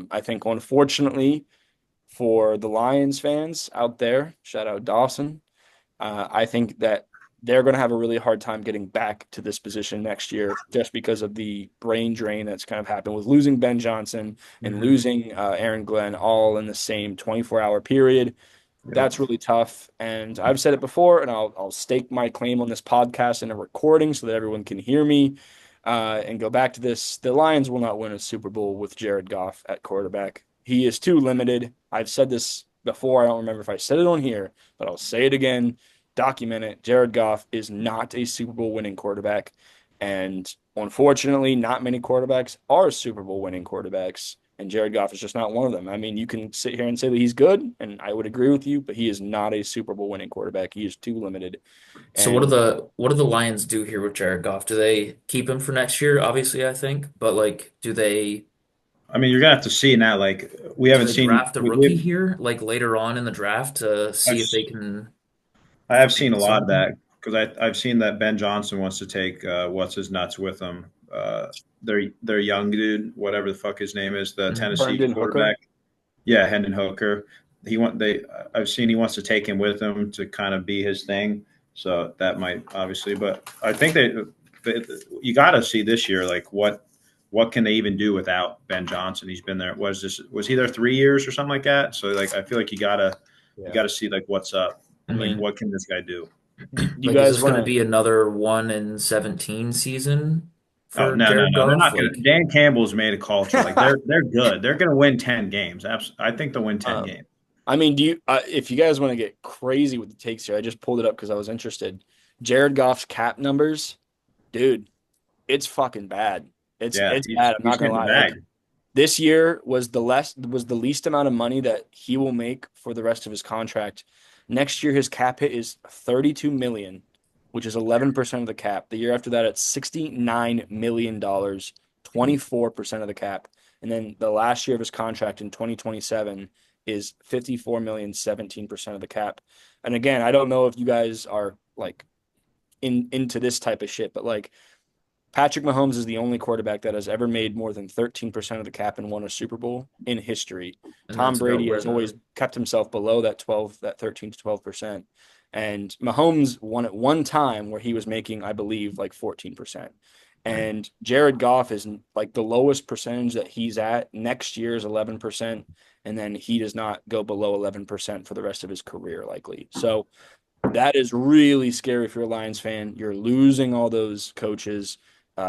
I think, unfortunately, for the Lions fans out there, shout out Dawson, I think that they're going to have a really hard time getting back to this position next year just because of the brain drain that's kind of happened with losing Ben Johnson and Mhm. losing Aaron Glenn all in the same 24-hour period. Yep. That's really tough. And I've said it before, and I'll stake my claim on this podcast in a recording so that everyone can hear me and go back to this. The Lions will not win a Super Bowl with Jared Goff at quarterback. He is too limited. I've said this before. I don't remember if I said it on here, but I'll say it again. Document it. Jared Goff is not a Super Bowl winning quarterback. And unfortunately, not many quarterbacks are Super Bowl winning quarterbacks. And Jared Goff is just not one of them. I mean, you can sit here and say that he's good, and I would agree with you, but he is not a Super Bowl winning quarterback. He is too limited. So what do And the Lions do here with Jared Goff? Do they keep him for next year? Obviously, I think, but like, I mean, you're gonna have to see now. Like we do haven't they seen. draft a rookie here, like later on in the draft to I've see if they can I have seen a build lot of something? that because I've seen that Ben Johnson wants to take what's his nuts with him. Their young dude, whatever the fuck his name is, the Mhm. Tennessee Brandon Hooker. quarterback. Yeah, Hendon Hooker. He want they. I've seen he wants to take him with him to kind of be his thing. So that might obviously, but I think you got to see this year like what can they even do without Ben Johnson? He's been there. Was he there 3 years or something like that? So like I feel like you Yeah. gotta see like what's up. I Like mean, what can this guy do? do you Like, is guys this going want to to? be another 1-17 season Oh for no, no, Jared no. They're Goff? not gonna Like, Dan Campbell's made a culture. Like they're good. They're gonna win 10 games. I think they'll win 10 Um, games. I mean, do you? If you guys want to get crazy with the takes here, I just pulled it up because I was interested. Jared Goff's cap numbers, dude, it's fucking bad. Yeah, It's bad. I'm he's not gonna getting the lie. bag. Like this year was the least amount of money that he will make for the rest of his contract. Next year, his cap hit is 32 million, which is 11% of the cap. The year after that, it's $69 million, 24% of the cap. And then the last year of his contract in 2027 is 54 million, 17% of the cap. And again, I don't know if you guys are like into this type of shit, but like Patrick Mahomes is the only quarterback that has ever made more than 13% of the cap and won a Super Bowl in history. and Tom that's about Brady where has always kept himself below that 13 to 12%. And Mahomes won at one time where he was making, I believe, like 14%. right. And Jared Goff is like the lowest percentage that he's at. Next year is 11%. And then he does not go below 11% for the rest of his career, likely. So that is really scary if you're a Lions fan. You're losing all those coaches.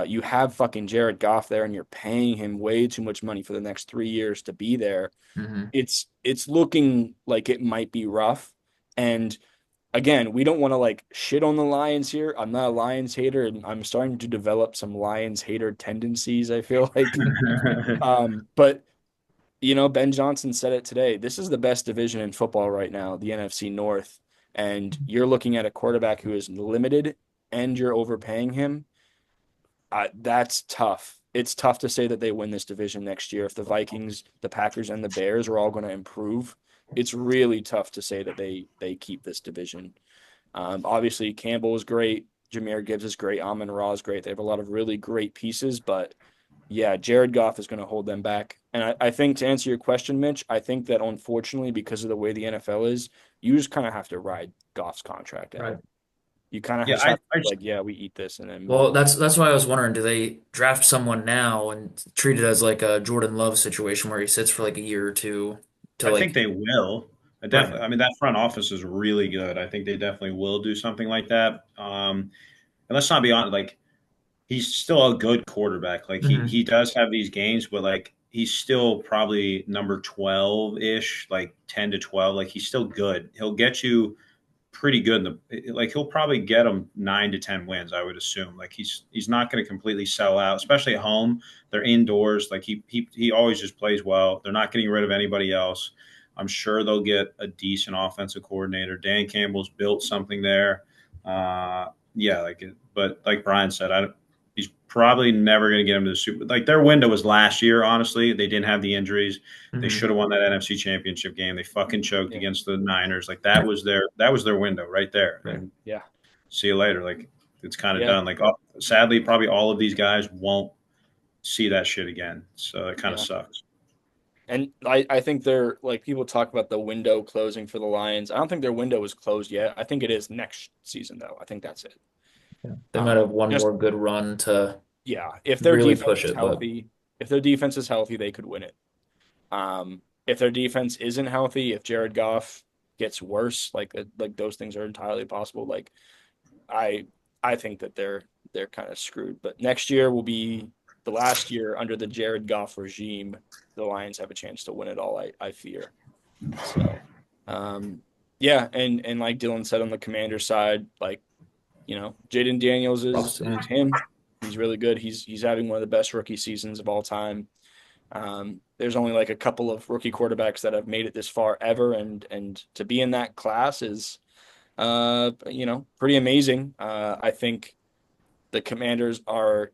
You have fucking Jared Goff there, and you're paying him way too much money for the next 3 years to be there. Hmm. It's looking like it might be rough. And again, we don't want to like shit on the Lions here. I'm not a Lions hater, and I'm starting to develop some Lions hater tendencies, I feel like. But Ben Johnson said it today. This is the best division in football right now, the NFC North. And you're looking at a quarterback who is limited and you're overpaying him. That's tough. It's tough to say that they win this division next year. If the Vikings, the Packers, and the Bears are all going to improve, it's really tough to say that they keep this division. Obviously, Campbell is great. Jahmyr Gibbs is great. Amon-Ra is great. They have a lot of really great pieces, but yeah, Jared Goff is going to hold them back. And I think to answer your question, Mitch, I think that unfortunately, because of the way the NFL is, you just kind of have to ride Goff's contract out. Right. You kind of Yeah, just have to be like, yeah, we eat this and then move Well, on. that's why I was wondering, do they draft someone now and treat it as like a Jordan Love situation where he sits for like a year or two to I think like, they will. I right. definitely. I mean, that front office is really good. I think they definitely will do something like that. And let's not be honest. Like he's still a good quarterback. Like Hmm. he does have these games, but like he's still probably number 12 ish, like 10 to 12. Like he's still good. He'll get you pretty good. Like he'll probably get them 9 to 10 wins. I would assume. Like he's not going to completely sell out, especially at home. They're indoors. Like he always just plays well. They're not getting rid of anybody else. I'm sure they'll get a decent offensive coordinator. Dan Campbell's built something there. Yeah, but like Brian said, he's probably never going to get him to the Super. Like their window was last year. Honestly, they didn't have the injuries. They Hmm. should have won that NFC Championship game. They fucking choked Yeah. against the Niners. Like that was their window right there. Right. And Yeah. see you later. Like it's kind of Yeah. done. Like sadly, probably all of these guys won't see that shit again. So it kind of Yeah. sucks. And I think they're like people talk about the window closing for the Lions. I don't think their window is closed yet. I think it is next season though. I think that's it. Yeah. They might have one Just more good run to yeah, if their really defense push is it, but healthy, they could win it. If their defense isn't healthy, if Jared Goff gets worse, like those things are entirely possible. Like I I think that they're kind of screwed. But next year will be the last year under the Jared Goff regime. The Lions have a chance to win it all. I fear. So, yeah, and like Dylan said on the Commander side, like Jaden Daniels rough is soon. him. He's really good. He's having one of the best rookie seasons of all time. There's only like a couple of rookie quarterbacks that have made it this far ever, and to be in that class is pretty amazing. I think the Commanders are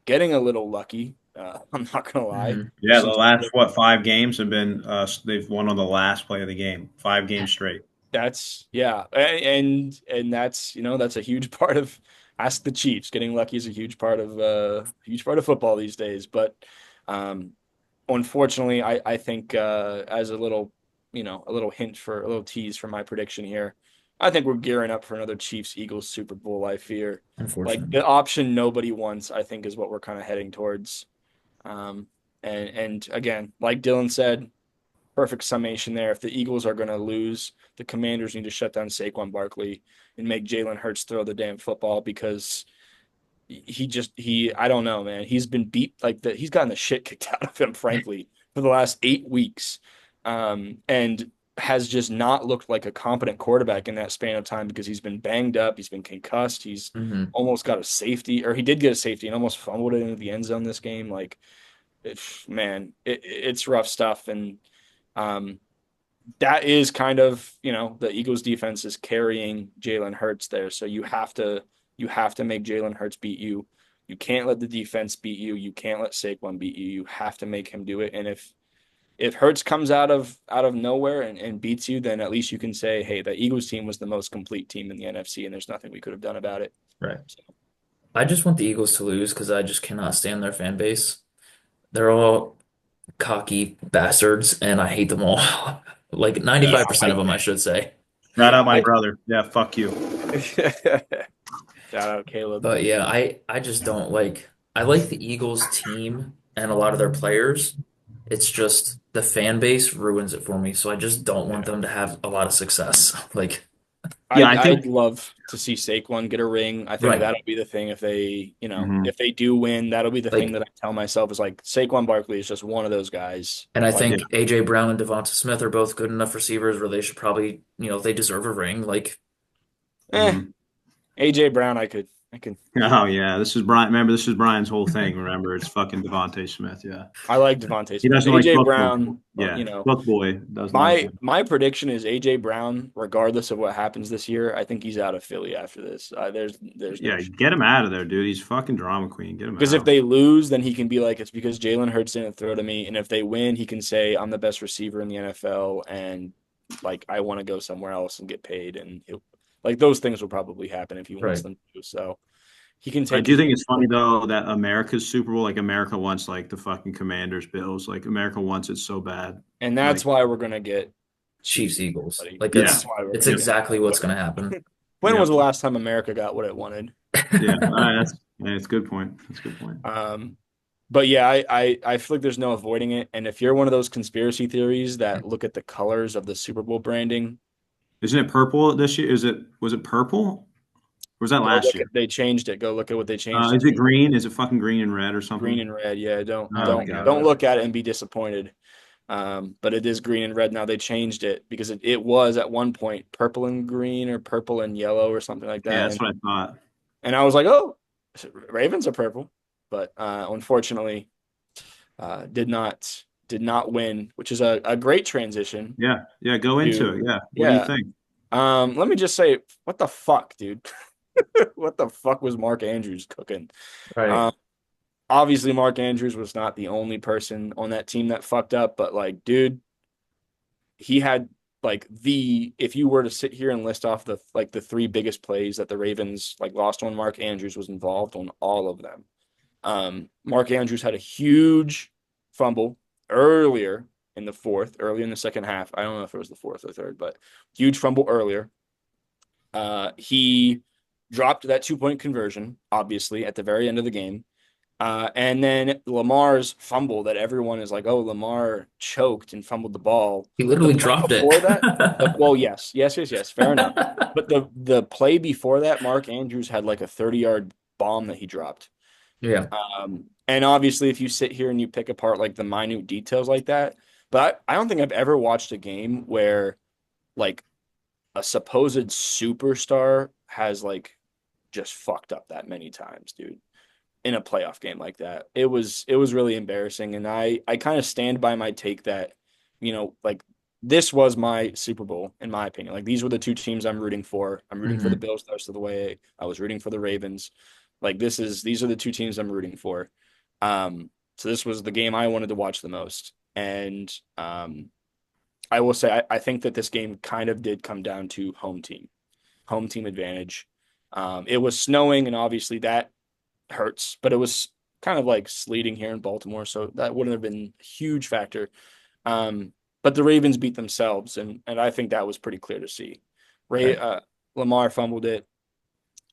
getting a little lucky. I'm not gonna lie. Hmm. Yeah, the Since last 5 games have been they've won on the last play of the game. 5 games straight. that's yeah, and that's a huge part of ask the Chiefs. Getting lucky is a huge part of football these days. But um, unfortunately, I think as a little hint for a little tease for my prediction here, I think we're gearing up for another Chiefs Eagles Super Bowl. I fear like Unfortunately. the option nobody wants. I think is what we're kind of heading towards. Um, and again, like Dylan said, perfect summation there. If the Eagles are going to lose, the Commanders need to shut down Saquon Barkley and make Jalen Hurts throw the damn football because he I don't know, man. He's been beat like that. He's gotten the shit kicked out of him, frankly, for the last 8 weeks, and has just not looked like a competent quarterback in that span of time because he's been banged up, he's been concussed, he's Hmm. almost got a safety, or he did get a safety and almost fumbled it into the end zone this game. Like, man, it's rough stuff, and um, that is kind of the Eagles defense is carrying Jalen Hurts there. So you have to make Jalen Hurts beat you. You can't let the defense beat you. You can't let Saquon beat you. You have to make him do it. And if Hurts comes out of nowhere and beats you, then at least you can say, hey, the Eagles team was the most complete team in the NFC, and there's nothing we could have done about it. Right. So, I just want the Eagles to lose because I just cannot stand their fan base. They're all cocky bastards, and I hate them all. Like yeah, 95% of them, I should say. Shout out my I brother. Yeah, fuck you. shout out Caleb. But yeah, I just don't like I like the Eagles team and a lot of their players. It's just the fan base ruins it for me, so I just don't want Yeah. them to have a lot of success. Like, Yeah, I'd I think. I'd love to see Saquon get a ring. I think right. that'll be the thing if they, Mhm. if they do win, that'll be the thing Like, that I tell myself is like Saquon Barkley is just one of those guys. and I Like, Yeah, think AJ Brown and Devonta Smith are both good enough receivers where they should probably, they deserve a ring. Like, Eh, Mhm. AJ Brown, I can. Oh yeah, this is Brian. Remember, this is Brian's whole thing. Remember, it's fucking Devontae Smith. Yeah, I like Devontae he Smith. doesn't like AJ book boy. Brown, Yeah, book boy doesn't like him. my prediction is AJ Brown, regardless of what happens this year, I think he's out of Philly after this. There's no Yeah, get him out of there, dude. He's fucking drama queen. Get him because if out. they lose, then he can be like, it's because Jalen Hurts didn't throw to me, and if they win, he can say I'm the best receiver in the NFL, and like I want to go somewhere else and get paid, and like those things will probably happen if he wants Right. them to. So he can I take do his. think it's funny though that America's Super Bowl, like America wants like the fucking Commanders, Bills. Like America wants it so bad. And that's Like, why we're gonna get Chiefs, Chiefs, Eagles. buddy. Like yeah, That's why we're it's gonna get. exactly what's going to happen. When yeah, was the last time America got what it wanted? yeah. That's a good point. That's a good point. Um, but yeah, I feel like there's no avoiding it. And if you're one of those conspiracy theories that look at the colors of the Super Bowl branding, Isn't it purple this year? Was it purple? Or was that go last look year? at they changed it. Go look at what they changed it Is it to. green? Is it fucking green and red or Green something? and red. Yeah, Oh don't god. look at it and be disappointed. But it is green and red now. They changed it because it was at one point purple and green or purple and yellow or something like Yeah, that. that's what I thought. And I was like, oh, Ravens are purple, but unfortunately, did not win, which is a great transition Yeah, yeah. Go into to it. Yeah. What do you yeah. think? Let me just say, what the fuck, dude? What the fuck was Mark Andrews cooking? Right. Um, Obviously, Mark Andrews was not the only person on that team that fucked up, but like, dude, he had like if you were to sit here and list off the three biggest plays that the Ravens like lost on, Mark Andrews was involved on all of them. Mark Andrews had a huge fumble earlier in the fourth, early in the second half. I don't know if it was the fourth or third, but huge fumble earlier. He dropped that 2-point conversion, obviously, at the very end of the game. And then Lamar's fumble that everyone is like, oh, Lamar choked and fumbled the ball. He The literally play dropped it. before that, well, yes, fair enough. But the play before that, Mark Andrews had like a 30-yard bomb that he dropped. Yeah. And obviously, if you sit here and you pick apart like the minute details like that, but I don't think I've ever watched a game where like a supposed superstar has like just fucked up that many times, dude, in a playoff game like that. It was really embarrassing. And I kind of stand by my take that, like this was my Super Bowl, in my opinion. Like these were the two teams I'm rooting for. I'm rooting for the Hmm. Bills the rest of the way. I was rooting for the Ravens. Like these are the two teams I'm rooting for. So this was the game I wanted to watch the most. And I will say I think that this game kind of did come down to home team advantage. It was snowing, and obviously that hurts, but it was kind of like sleeting here in Baltimore, so that wouldn't have been a huge factor. But the Ravens beat themselves, and I think that was pretty clear to see. Ray Right. Lamar fumbled it.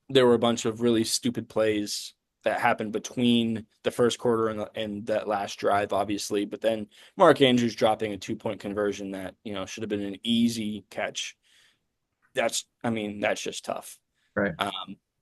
There were a bunch of really stupid plays that happened between the first quarter and that last drive, obviously. But then Mark Andrews dropping a 2-point conversion that should have been an easy catch. That's just tough. Right.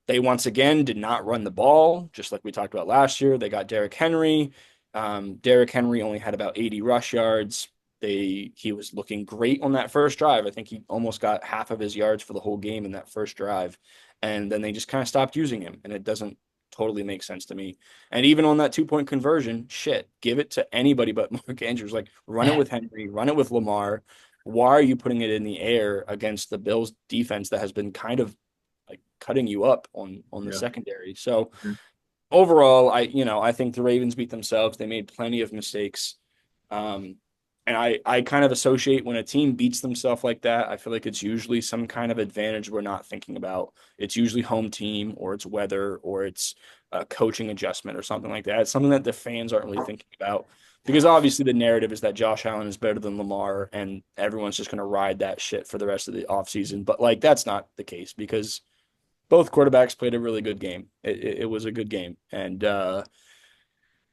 They once again did not run the ball, just like we talked about last year. They got Derrick Henry. Derrick Henry only had about 80 rush yards. He was looking great on that first drive. I think he almost got half of his yards for the whole game in that first drive. And then they just kind of stopped using him. And it doesn't totally make sense to me. And even on that 2-point conversion, shit, give it to anybody but Mark Andrews. Like run it with Henry, run it with Lamar. Why are you putting it in the air against the Bills defense that has been kind of like cutting you up on the Yeah. secondary? So Mhm. overall, I think the Ravens beat themselves. They made plenty of mistakes. Um, and I kind of associate when a team beats themselves like that, I feel like it's usually some kind of advantage we're not thinking about. It's usually home team or it's weather or it's a coaching adjustment or something like that. It's something that the fans aren't really thinking about because obviously the narrative is that Josh Allen is better than Lamar and everyone's just going to ride that shit for the rest of the offseason. But like that's not the case because both quarterbacks played a really good game. It was a good game. And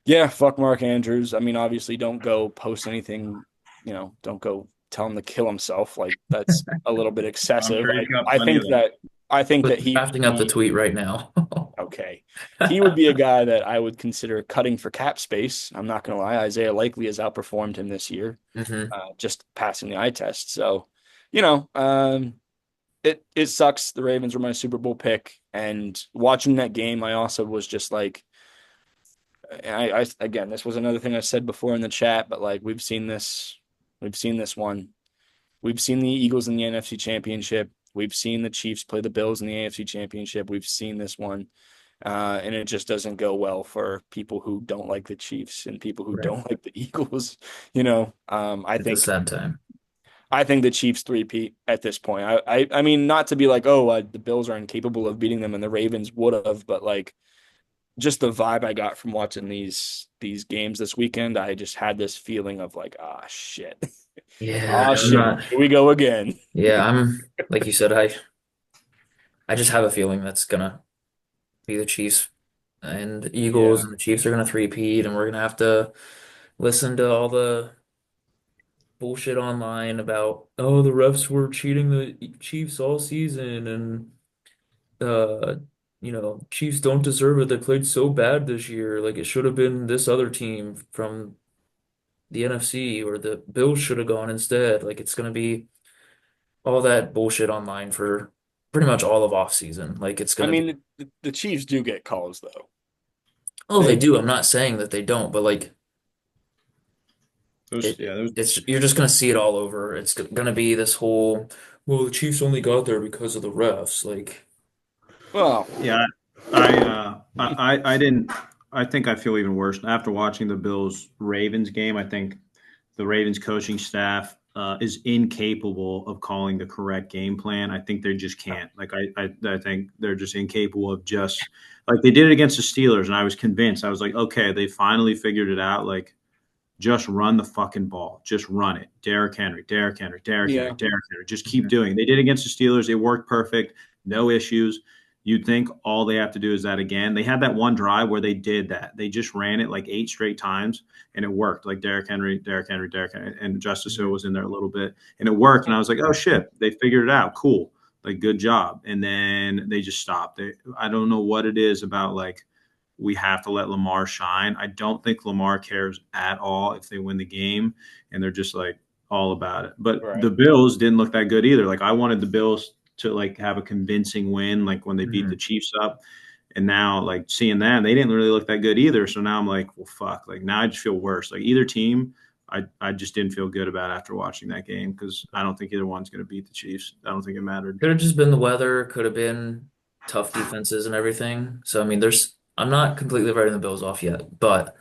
yeah, fuck Mark Andrews. I mean, obviously, don't go post anything. Don't go tell him to kill himself. Like that's a little bit I'm excessive. sure I he's got I plenty of think them. that I think that But he would drafting up the be tweet right now. okay. He would be a guy that I would consider cutting for cap space. I'm not gonna lie. Isaiah likely has outperformed him this year, Hmm. just passing the eye test. So, you know, um, it sucks. The Ravens were my Super Bowl pick, and watching that game, I also was just like, I again, this was another thing I said before in the chat, but like we've seen this one. We've seen the Eagles in the NFC Championship. We've seen the Chiefs play the Bills in the AFC Championship. We've seen this one. And it just doesn't go well for people who don't like the Chiefs and people who Right. don't like the Eagles. It's a sad time. I think the Chiefs three-peat at this point. I mean, not to be like, oh, the Bills are incapable of beating them and the Ravens would have, but like just the vibe I got from watching these games this weekend, I just had this feeling of like, ah, shit, Yeah, ah, I'm shit, not. here we go again. Yeah, I'm like you said, I just have a feeling that's gonna be the Chiefs and the Eagles, Yeah. and the Chiefs are gonna three-peat, and we're gonna have to listen to all the bullshit online about, oh, the refs were cheating the Chiefs all season, and uh Chiefs don't deserve it. They played so bad this year. Like, it should have been this other team from the NFC, or the Bills should have gone instead. Like, it's gonna be all that bullshit online for pretty much all of off season. Like, it's I gonna be, mean, the Chiefs do get calls though. oh, they They do. I'm not saying that they don't, but like Those, it yeah, those, it's you're just gonna see it all over. It's gonna be this whole, well, the Chiefs only got there because of the refs. Like, well, yeah. I didn't. I think I feel even worse after watching the Bills Ravens game. I think the Ravens coaching staff is incapable of calling the correct game plan. I think they just can't. Like I think they're just incapable of just like they did it against the Steelers, and I was convinced. I was like, okay, they finally figured it out. Like just run the fucking ball. Just run it. Derrick Henry, Derrick Henry, Derrick Henry, yeah. Derrick Henry. Just keep doing it. They did it against the Steelers. It worked perfect. No issues. You'd think all they have to do is that again. They had that one drive where they did that. They just ran it like 8 straight times and it worked. Like Derrick Henry, Derrick Henry, Derrick Henry, and Justice Hill was in there a little bit and it worked. And I was like, oh shit, they figured it out. Cool. Like good job. And then they just stopped. I don't know what it is about like we have to let Lamar shine. I don't think Lamar cares at all if they win the game, and they're just like all about it. But the Right. Bills didn't look that good either. Like I wanted the Bills to like have a convincing win, like when they beat the mhm. Chiefs up. And now, like seeing that, they didn't really look that good either. So now I'm like, well, fuck. Like now I just feel worse. Like either team, I just didn't feel good about after watching that game because I don't think either one's going to beat the Chiefs. I don't think it mattered. Could have just been the weather, could have been tough defenses and everything. So I mean, I'm not completely writing the Bills off yet, but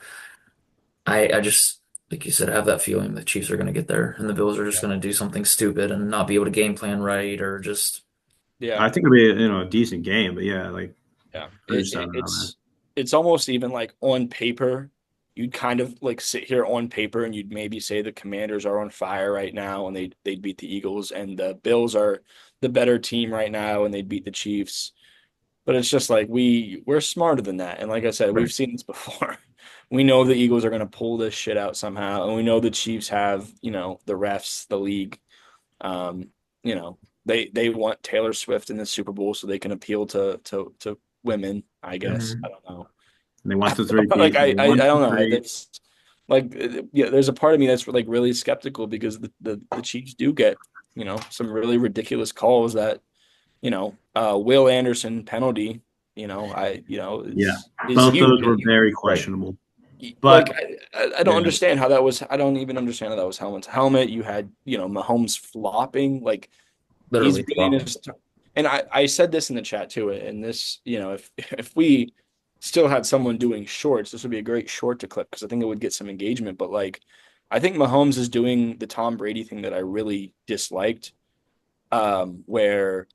I just, like you said, I have that feeling the Chiefs are going to get there, and the Bills are just going to do something stupid and not be able to game plan right, or just, Yeah. I think it'll be a decent game, but yeah, like Yeah. I just don't know, man. It's almost even like on paper, you'd kind of like sit here on paper and you'd maybe say the Commanders are on fire right now and they'd beat the Eagles, and the Bills are the better team right now and they'd beat the Chiefs. But it's just like we're smarter than that. And like I said, right. we've seen this before. We know the Eagles are going to pull this shit out somehow, and we know the Chiefs have, the refs, the league. Um, they want Taylor Swift in the Super Bowl so they can appeal to women, I guess. I Mhm. don't know. They want the three Like Pete. They I want don't the know. three. That's like yeah, there's a part of me that's like really skeptical because the Chiefs do get, some really ridiculous calls that, Will Anderson penalty, Yeah, is both those huge. were very Right. questionable. Like But I don't yeah, understand how that was. I don't even understand how that was Helmet's helmet. You had, Mahomes flopping. Like he's Literally really in flopping. his. And I said this in the chat too. And this, if we still had someone doing shorts, this would be a great short to clip because I think it would get some engagement. But like, I think Mahomes is doing the Tom Brady thing that I really disliked. Where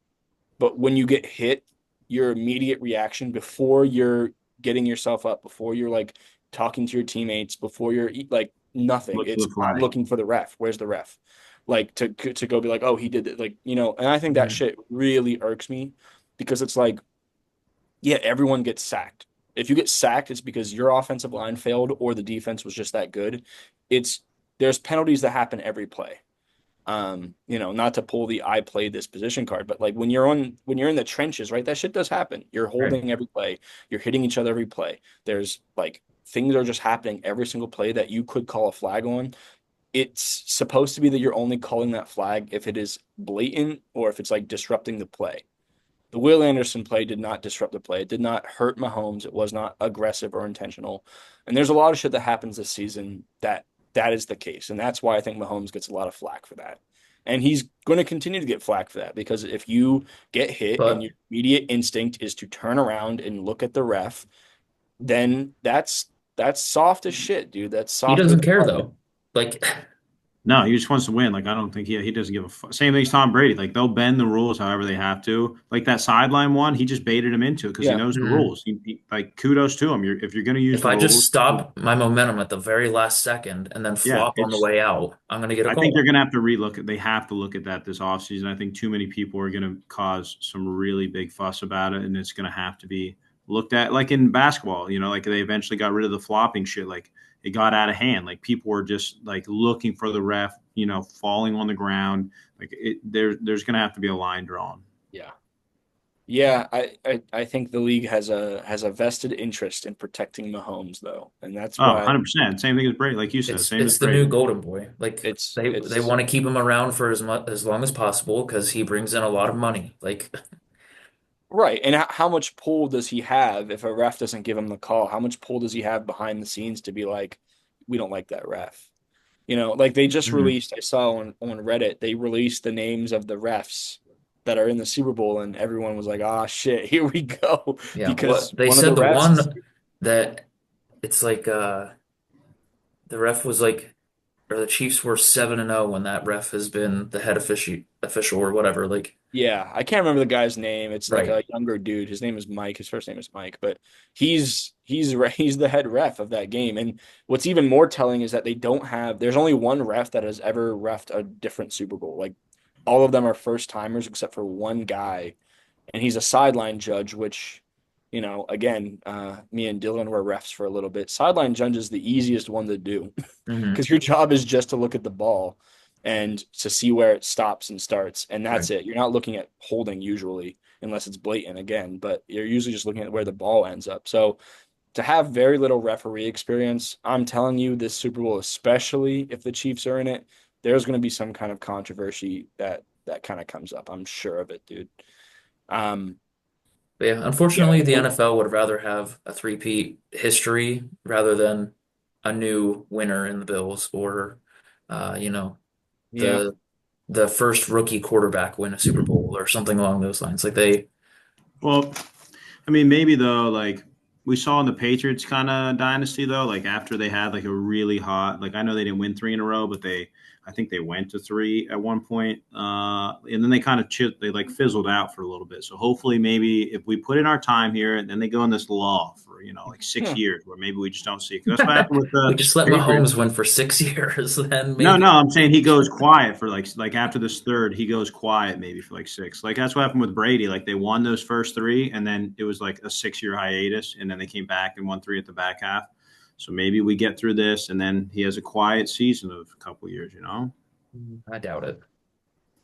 but when you get hit, your immediate reaction before you're getting yourself up, before you're like talking to your teammates, before you're like nothing, look for it's the I'm flag. looking for the ref. Where's the ref? Like to go be like, oh, he did it, like And I think that Mhm. shit really irks me because it's like, yeah, everyone gets sacked. If you get sacked, it's because your offensive line failed or the defense was just that good. It's there's penalties that happen every play. Not to pull the I played this position card, but like when you're in the trenches, right? That shit does happen. You're Right. holding every play, you're hitting each other every play. There's like things are just happening every single play that you could call a flag on. it's supposed to be that you're only calling that flag if it is blatant or if it's like disrupting the play. The Will Anderson play did not disrupt the play. It did not hurt Mahomes. It was not aggressive or intentional. And there's a lot of shit that happens this season that is the case. And that's why I think Mahomes gets a lot of flack for that. And he's going to continue to get flack for that because if you get hit and But your immediate instinct is to turn around and look at the ref, then that's soft as shit, dude. That's he soft doesn't with care though. Like, No, he just wants to win. Like I don't think he doesn't give a fuck. Same thing as Tom Brady. Like they'll bend the rules however they have to. Like that sideline one, he just baited him into it because he yeah. knows the mhm. rules. Like kudos to him. If you're going to use If the I just rules, stop my momentum at the very last second and then yeah, flop on the it's. way out, I'm gonna get a I think they're call. going to have to relook at. They have to look at that this offseason. I think too many people are going to cause some really big fuss about it, and it's going to have to be looked at. Like in basketball, like they eventually got rid of the flopping shit. Like it got out of hand. Like people were just like looking for the ref, falling on the ground. Like there's going to have to be a line drawn. Yeah. Yeah, I think the league has a vested interest in protecting Mahomes though. And that's Oh, why 100%. Same thing as Brady. Like you said, same as It's the new Brady. golden boy. Like they it's want to keep him around for as long as possible because he brings in a lot of money. Like, right. And how much pull does he have if a ref doesn't give him the call? How much pull does he have behind the scenes to be like, we don't like that ref? Like they just Mhm. released, I saw on Reddit, they released the names of the refs that are in the Super Bowl, and everyone was like, ah, shit, here we go. yeah, Because what they one of the said the refs is, one that it's like the ref was like or the Chiefs were 7-0 when that ref has been the head official or whatever. Like, yeah, I can't remember the guy's name. It's like right. a younger dude. His name is Mike. His first name is Mike, but he's the head ref of that game. And what's even more telling is that they don't have. There's only one ref that has ever refed a different Super Bowl. Like all of them are first timers except for one guy, and he's a sideline judge. Which, again, me and Dylan were refs for a little bit. Sideline judge is the easiest one to do Hmm. because your job is just to look at the ball and to see where it stops and starts, and Right. that's it. You're not looking at holding usually, unless it's blatant again, but you're usually just looking at where the ball ends up. So to have very little referee experience, I'm telling you, this Super Bowl, especially if the Chiefs are in it, there's going to be some kind of controversy that kind of comes up. I'm sure of it, dude. Um, But yeah, yeah, unfortunately, the NFL would rather have a three-peat history rather than a new winner in the Bills or, you know, yeah, the the first rookie quarterback win a Super Bowl or something along those lines. Like they, Well, I mean, maybe though, like we saw in the Patriots kind of dynasty though, like after they had like a really hot, like I know they didn't win three in a row, but I think they went to three at one point, and then they kind of they like fizzled out for a little bit. So hopefully, maybe if we put in our time here, and then they go in this lull for like 6 years, where maybe we just don't see it. 'Cause that's what happened with we the just let Patriots. Mahomes win for 6 years, then No, maybe. no, I'm saying he goes quiet for like after this third, he goes quiet maybe for like six. Like that's what happened with Brady. Like they won those first three, and then it was like a 6 year hiatus, and then they came back and won three at the back half. So maybe we get through this, and then he has a quiet season of a couple years. I doubt it.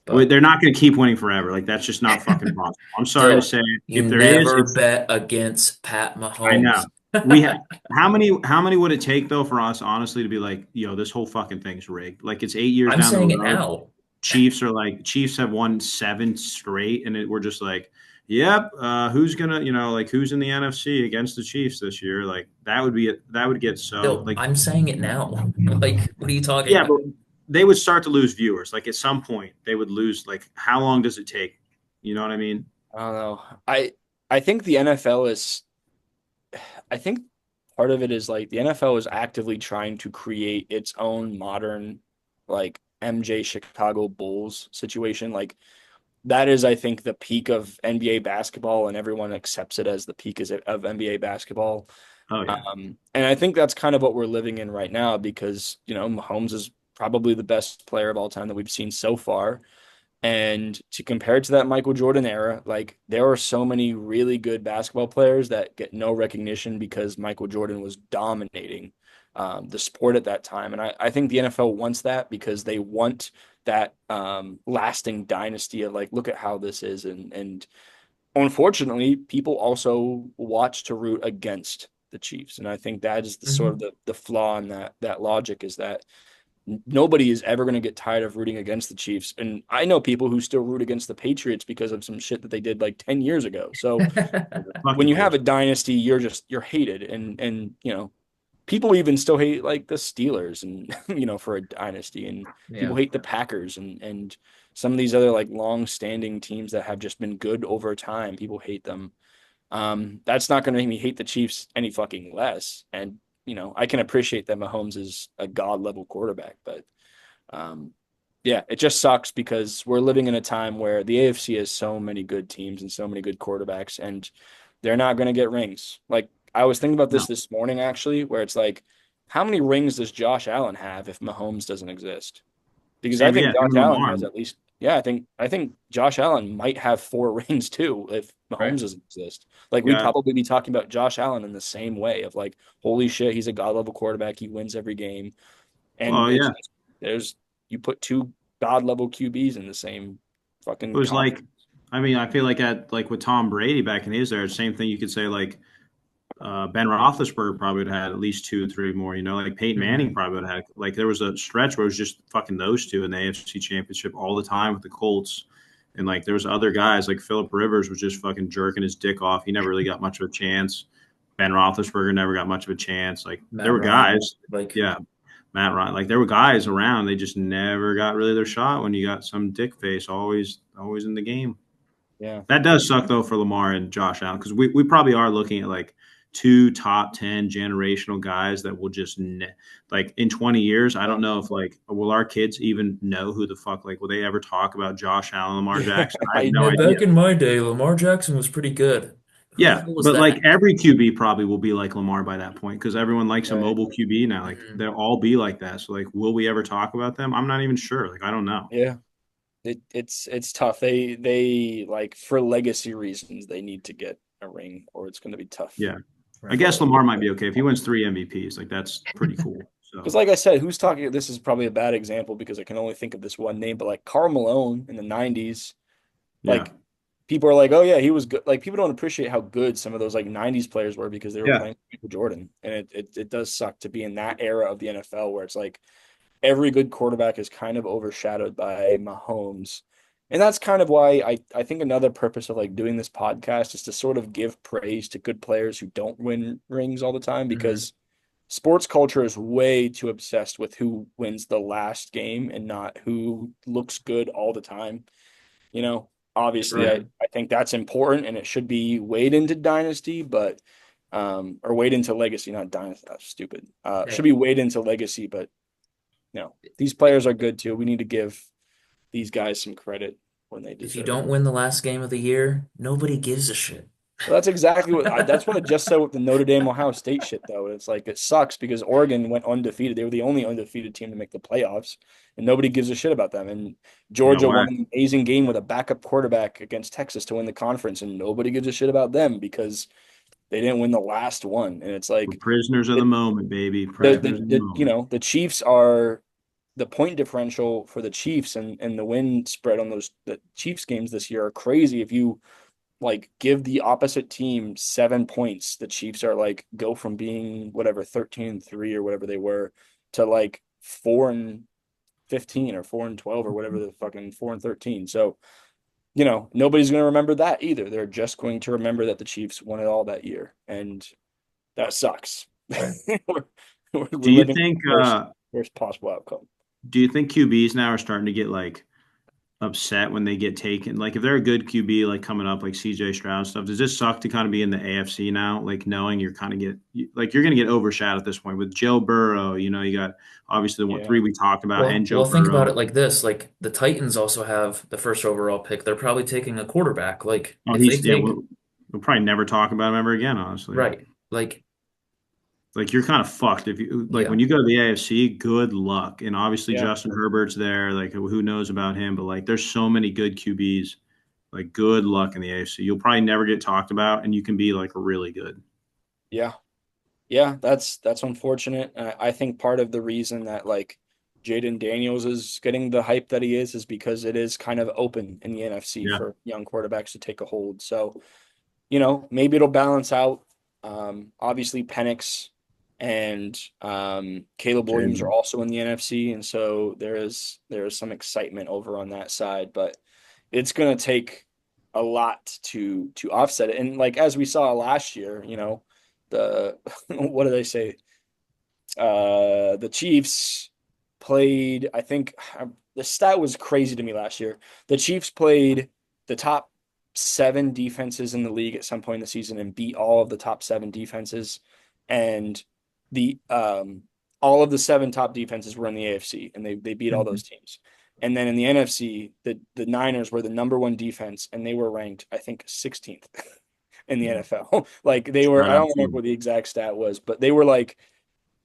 But They're not going to keep winning forever. Like that's just not fucking possible. I'm sorry to Dill, say. you If there is, never it's bet against Pat I know. Mahomes. We have how many would it take though for us honestly to be like, this whole fucking thing's rigged? Like it's 8 years I'm down the saying it road. now. Chiefs have won seven straight, and we're just like, yep. Who's gonna, like who's in the NFC against the Chiefs this year? Like that would be it. That would get so Dill, like, I'm saying it now. Like, what are you talking yeah, about? but they would start to lose viewers. Like at some point, they would lose. Like how long does it take? You know what I mean? I don't know. I think the NFL is. I think part of it is like the NFL is actively trying to create its own modern, like MJ Chicago Bulls situation. Like that is, I think, the peak of NBA basketball, and everyone accepts it as the peak of NBA basketball. Oh yeah. And I think that's kind of what we're living in right now because, Mahomes is probably the best player of all time that we've seen so far. And to compare it to that Michael Jordan era, like there are so many really good basketball players that get no recognition because Michael Jordan was dominating the sport at that time. And I think the NFL wants that because they want that lasting dynasty of like, look at how this is. And unfortunately, people also watch to root against the Chiefs. And I think that is the sort of Mhm. the flaw in that logic is that nobody is ever going to get tired of rooting against the Chiefs. And I know people who still root against the Patriots because of some shit that they did like 10 years ago. So Fuck when the you have a Patriots. dynasty, you're hated. And people even still hate like the Steelers and for a dynasty, and people Yeah. hate the Packers and some of these other like long-standing teams that have just been good over time. People hate them. That's not going to make me hate the Chiefs any fucking less. And I can appreciate that Mahomes is a god level quarterback, but um, yeah, it just sucks because we're living in a time where the AFC has so many good teams and so many good quarterbacks, and they're not going to get rings. Like I was thinking about No. this morning actually, where it's like, how many rings does Josh Allen have if Mahomes doesn't exist? Because I Same, think yeah, Josh even Allen Lamar. has at least, yeah, I think Josh Allen might have 4 rings too if Right. Mahomes doesn't exist. Like we'd Yeah. probably be talking about Josh Allen in the same way of like, holy shit, he's a god level quarterback. He wins every game. And Well, it's yeah. just, there's you put two god level QBs in the same It fucking was conference. like, I mean, I feel like with Tom Brady back in his era, same thing you could say like Ben Roethlisberger probably would have had at least two or three more. Like Peyton Manning Mhm. probably would have had. Like there was a stretch where it was just fucking those two in the AFC Championship all the time with the Colts, and like there was other guys like Philip Rivers was just fucking jerking his dick off. He never really got much of a chance. Ben Roethlisberger never got much of a chance. Like there Matt were Ryan, guys, like, yeah, Matt Ryan. Like there were guys around. They just never got really their shot when you got some dick face always in the game. Yeah. That does suck though for Lamar and Josh Allen because we probably are looking at like two top 10 generational guys that will just like in 20 years. I don't know if like will our kids even know who the fuck like will they ever talk about Josh Allen, Lamar Yeah. Jackson? I have I no yeah, idea. back in my day, Lamar Jackson was pretty good. Who the Yeah, hell was but like that? every QB probably will be like Lamar by that point because everyone likes a Right. mobile QB now. Like Mhm. they'll all be like that. So like, will we ever talk about them? I'm not even sure. Like I don't know. Yeah. It's tough. They like for legacy reasons they need to get a ring or it's going to be tough Yeah, I Right. guess for Lamar might be okay if he wins three MVPs. Like that's pretty cool. because So like I said, who's talking? This is probably a bad example because I can only think of this one name, but like Karl Malone in the '90s, yeah, like people are like, oh yeah, he was good. Like people don't appreciate how good some of those like '90s players were because they were yeah. playing with Michael Jordan, and it does suck to be in that era of the NFL where it's like every good quarterback is kind of overshadowed by Mahomes. And that's kind of why I think another purpose of like doing this podcast is to sort of give praise to good players who don't win rings all the time Mhm. because sports culture is way too obsessed with who wins the last game and not who looks good all the time. Obviously Yeah. I think that's important and it should be weighed into dynasty, but or weighed into legacy, not dynasty. That's stupid. Should Hey, be weighed into legacy, but no, these players are good too. We need to give these guys some credit when they if you deserve it. don't win the last game of the year, nobody gives a shit. Well, that's exactly that's what I just said with the Notre Dame Ohio State shit though. It's like it sucks because Oregon went undefeated. They were the only undefeated team to make the playoffs, and nobody gives a shit about them. And They got Georgia won whacked. an amazing game with a backup quarterback against Texas to win the conference, and nobody gives a shit about them because they didn't win the last one. And it's We're like prisoners of the it, moment, baby. the Prisoners the, of the the moment. the Chiefs are the point differential for the Chiefs and the win spread on the Chiefs games this year are crazy. If you like give the opposite team 7 points, the Chiefs are like go from being whatever 13-3 or whatever they were to like 4-15 or 4-12 or whatever the fucking 4-13. So, nobody's going to remember that either. They're just going to remember that the Chiefs won it all that year. And that sucks. Right. we're, Do we're you living think the worst possible outcome. do you think QBs now are starting to get like upset when they get taken? Like if they're a good QB like coming up like CJ Stroud and stuff, does this suck to kind of be in the AFC now? Like knowing you're kind of like you're gonna get overshadowed at this point with Joe Burrow, you got obviously the Yeah. three we talked about Well, and Joe well, think about Burrow. it like this. Like the Titans also have the first overall pick. They're probably taking a quarterback. Like Oh, if they he's yeah, take we'll probably never talk about him ever again, honestly. right, like Like you're kind of fucked if you like yeah, when you go to the AFC. Good luck, and obviously Yeah. Justin Herbert's there. Like who knows about him? But like there's so many good QBs. Like good luck in the AFC. You'll probably never get talked about, and you can be like really good. Yeah. Yeah, that's unfortunate. I think part of the reason that like Jaden Daniels is getting the hype that he is because it is kind of open in the NFC Yeah, for young quarterbacks to take a hold. So, maybe it'll balance out. Obviously Penix and Caleb Williams are also in the NFC, and so there is some excitement over on that side, but it's going to take a lot to offset it. And like as we saw last year, the what do they say? The Chiefs played, I think the stat was crazy to me last year. The Chiefs played the top 7 defenses in the league at some point in the season and beat all of the top 7 defenses. And the all of the 7 top defenses were in the AFC, and they beat all those teams. And then in the NFC, the Niners were the #1 defense, and they were ranked, I think, 16th in the NFL. Like they were, I don't remember what the exact stat was, but they were like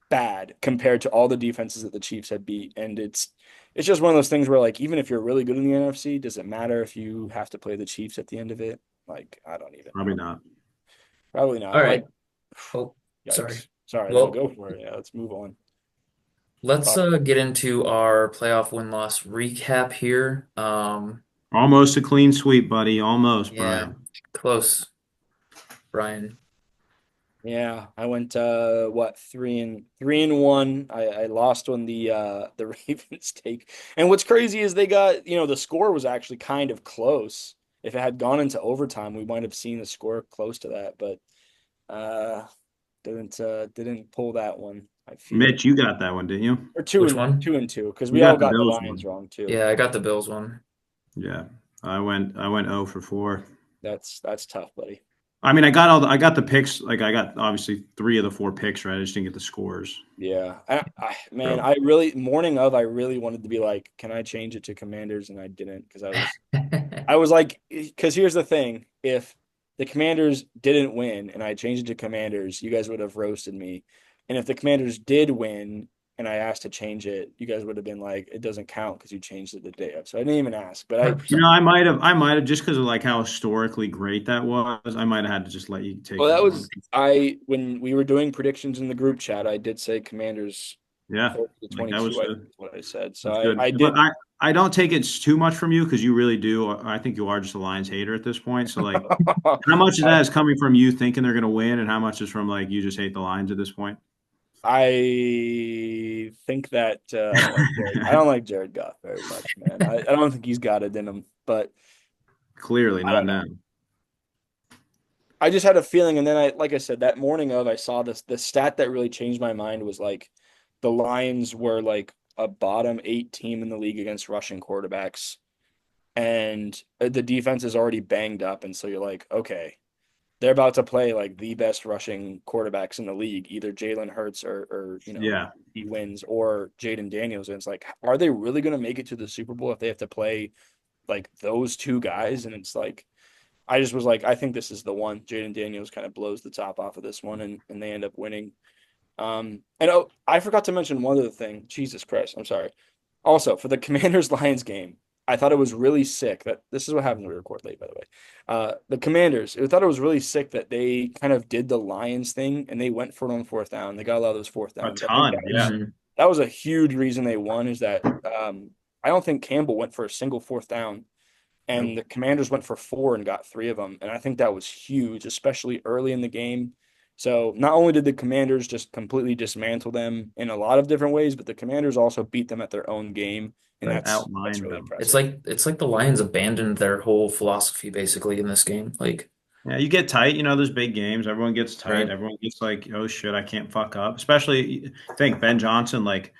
bad compared to all the defenses that the Chiefs had beat. And it's just one of those things where like even if you're really good in the NFC, does it matter if you have to play the Chiefs at the end of it? Like I don't even Probably know. not. Probably not. All right. Like, Oh, sorry. yikes. Sorry, no, Well, go for it. Yeah, let's move on. let's get into our playoff win-loss recap here. Almost a clean sweep, buddy. Almost, Yeah, Brian. close, Brian. Yeah, I went what 3-1. I lost on the Ravens take. And what's crazy is they got, the score was actually kind of close. If it had gone into overtime, we might have seen the score close to that, but didn't pull that one, I feel. Mitch, you got that one, didn't you? Or two Which and one? two and two, because You we all got the got the Bills Lions one. wrong too. Yeah, I got the Bills one. Yeah. I went 0 for 4. That's tough, buddy. I mean, I got the picks. Like I got obviously 3 of the 4 picks right. I just didn't get the scores. Yeah. Man, So. I really wanted to be like, can I change it to Commanders? And I didn't because I was like, because here's the thing. If the Commanders didn't win and I changed it to Commanders, you guys would have roasted me. And if the Commanders did win and I asked to change it, you guys would have been like, it doesn't count because you changed it the day of. So I didn't even ask. But 100%. I might have just because of like how historically great that was. I might have had to just let you take well, that that was one. when we were doing predictions in the group chat, I did say Commanders Yeah, 30 to like that 22, was I think good. is what I said. So That's good. I But did. I don't take it too much from you because you really do. I think you are just a Lions hater at this point. So like, how much of that is coming from you thinking they're going to win, and how much is from like you just hate the Lions at this point? I think that I don't like Jared Goff very much, man. I don't think he's got it in him, but Clearly I not don't know. now. I just had a feeling, and then like I said, that morning of, I saw this. The stat that really changed my mind was like the Lions were like a bottom 8 team in the league against rushing quarterbacks, and the defense is already banged up, and so you're like, okay, they're about to play like the best rushing quarterbacks in the league, either Jalen Hurts or Yeah, he wins, or Jaden Daniels, and it's like, are they really going to make it to the Super Bowl if they have to play like those 2 guys? And it's like, I just was like, I think this is the one. Jaden Daniels kind of blows the top off of this one, and they end up winning. And oh, I forgot to mention one other thing. Jesus Christ, I'm sorry. Also, for the Commanders Lions game, I thought it was really sick that this is what happens when we record late, by the way. The Commanders, I thought it was really sick that they kind of did the Lions thing and they went for it on 4th down. They got a lot of those 4th a downs. I think ton. Yeah, that was a huge reason they won. Is that I don't think Campbell went for a single 4th down, and nope. the Commanders went for 4 and got 3 of them. And I think that was huge, especially early in the game. So not only did the Commanders just completely dismantle them in a lot of different ways, but the Commanders also beat them at their own game, and Right. that's Outlined really them. impressive. It's like the Lions abandoned their whole philosophy basically in this game. Like, Yeah, you get tight. There's big games. Everyone gets tight. right. Everyone gets like, oh shit, I can't fuck up. Especially, I think Ben Johnson, like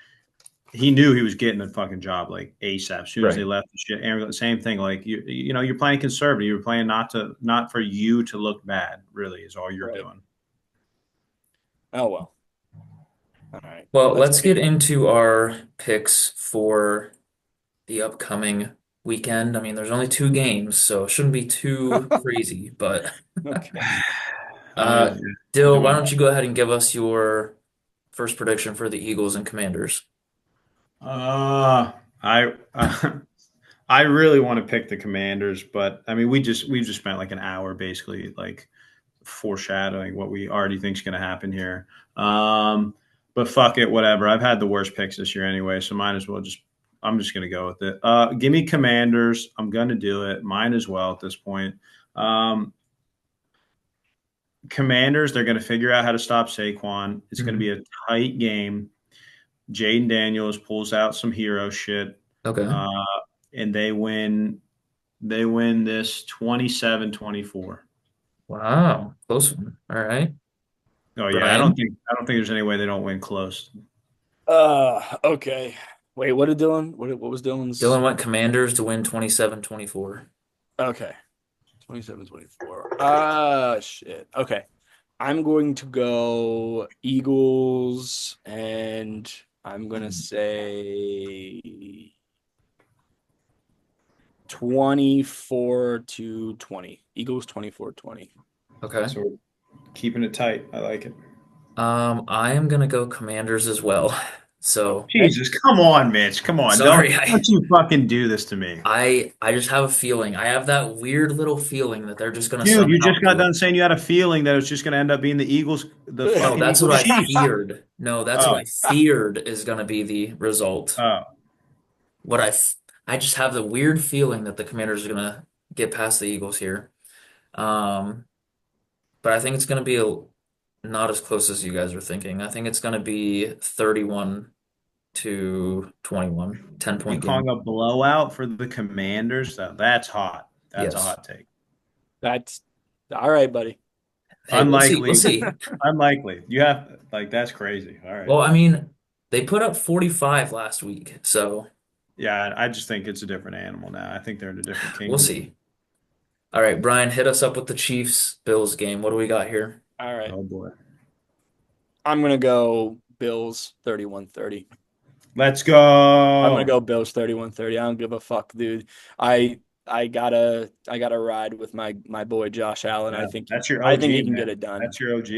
he knew he was getting a fucking job like ASAP. As soon as they Right. left the shit, and the same thing. Like you're playing conservative. You're playing not for you to look bad. Really, is all you're Right. doing. Oh well. All right. Well, let's get into our picks for the upcoming weekend. I mean, there's only 2 games, so it shouldn't be too crazy. But Okay. uh, Yeah, Dill, why doing don't you go ahead and give us your first prediction for the Eagles and Commanders? I I really want to pick the Commanders, but I mean, we've just spent like an hour basically like foreshadowing what we already think is going to happen here. But fuck it, whatever. I've had the worst picks this year anyway, so might as well just. I'm just going to go with it. Give me Commanders. I'm going to do it. Mine as well at this point. Commanders, they're going to figure out how to stop Saquon. It's going to be a tight game. Jaden Daniels pulls out some hero shit, Okay. and they win. They win this 27-24. Wow. Close one. All right. Oh yeah, Brian? I don't think there's any way they don't win close. Okay. Wait, what was Dylan's? Dylan went Commanders to win 27-24. Okay. 27-24. Ah, shit. Okay. I'm going to go Eagles, and I'm gonna say 24-20. Eagles 24-20. Okay. So we're keeping it tight. I like it. I am gonna go Commanders as well. So Okay. Jesus, come on, Mitch. Come on. sorry, Don't you fucking do this to me. I just have a feeling. I have that weird little feeling that they're just gonna Dude, you somehow just got do it. done saying you had a feeling that it was just going to end up being the Eagles, the No, fucking that's what Eagles I Chiefs. feared. No, that's what Oh, I feared is gonna be the result. oh. What I just have the weird feeling that the Commanders are gonna get past the Eagles here. Um, but I think it's gonna be not as close as you guys are thinking. I think it's gonna be 31 to 21, 10 You point calling game. a blowout for the Commanders? That's hot. That's a Yes. hot take. That's all right, buddy. Hey, we'll see. We'll Unlikely. see. Unlikely. You have like that's crazy. All right. Well, I mean, they put up 45 last week, so Yeah, I just think it's a different animal now. I think they're in a different we'll kingdom. see. All right, Brian, hit us up with the Chiefs Bills game. What do we got here? All right. Oh boy. I'm gonna go Bills 31-30. Let's I'm gonna go. go Bills 31-30. I don't give a fuck, dude. I gotta ride with my boy Josh Allen. Yeah, I think that's your I think OG, he can get man. it done. That's your OG.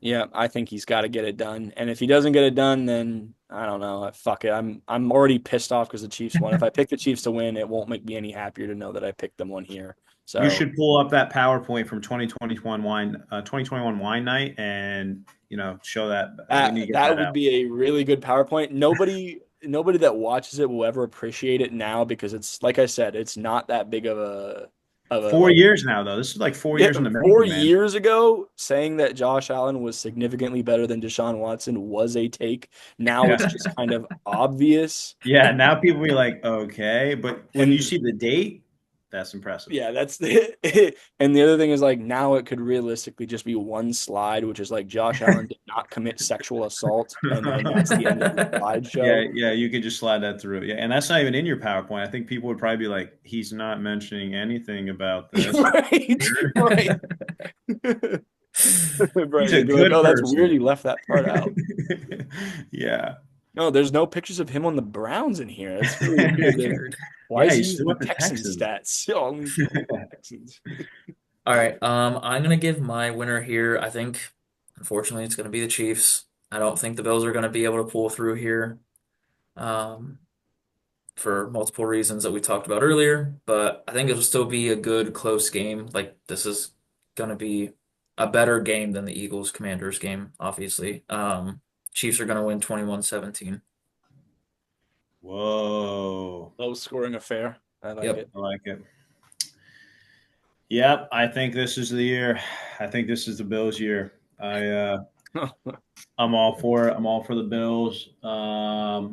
Yeah, I think he's got to get it done. And if he doesn't get it done, then I don't know. Fuck it. I'm already pissed off because the Chiefs won. If I pick the Chiefs to win, it won't make me any happier to know that I picked them one here. You So should pull up that PowerPoint from 2021 wine night and show that we need to get that that would out. be a really good PowerPoint. Nobody that watches it will ever appreciate it now because it's like I said, it's not that big of a 4 years now, though. This is like 4 years in the four making, man. years ago, saying that Josh Allen was significantly better than Deshaun Watson was a take. Now it's just kind of obvious. Yeah, now people be like, okay, but when you And see the date, that's impressive. yeah, that's the and the other thing is like now it could realistically just be one slide, which is like Josh Allen did not commit sexual assault, and then that's the end of the slideshow. Yeah, you could just slide that through. Yeah, and that's not even in your PowerPoint. I think people would probably be like, he's not mentioning anything about this. Right, right. Right. He's a They'd be like, good oh, that's weird. person. He left that part out. Yeah. No, there's no pictures of him on the Browns in here. That's really weird. Weird. Why Yeah, is he he's still using with the Texans Texans. stats? Only Texans. All right, I'm gonna give my winner here. I think, unfortunately, it's gonna be the Chiefs. I don't think the Bills are gonna be able to pull through here, um, for multiple reasons that we talked about earlier. But I think it'll still be a good close game. Like this is gonna be a better game than the Eagles Commanders game, obviously. Chiefs are gonna win 21-17. Whoa. Low scoring affair. I like Yep. it. I like it. Yep, I think this is the year. I think this is the Bills' year. I'm all for it. I'm all for the Bills. I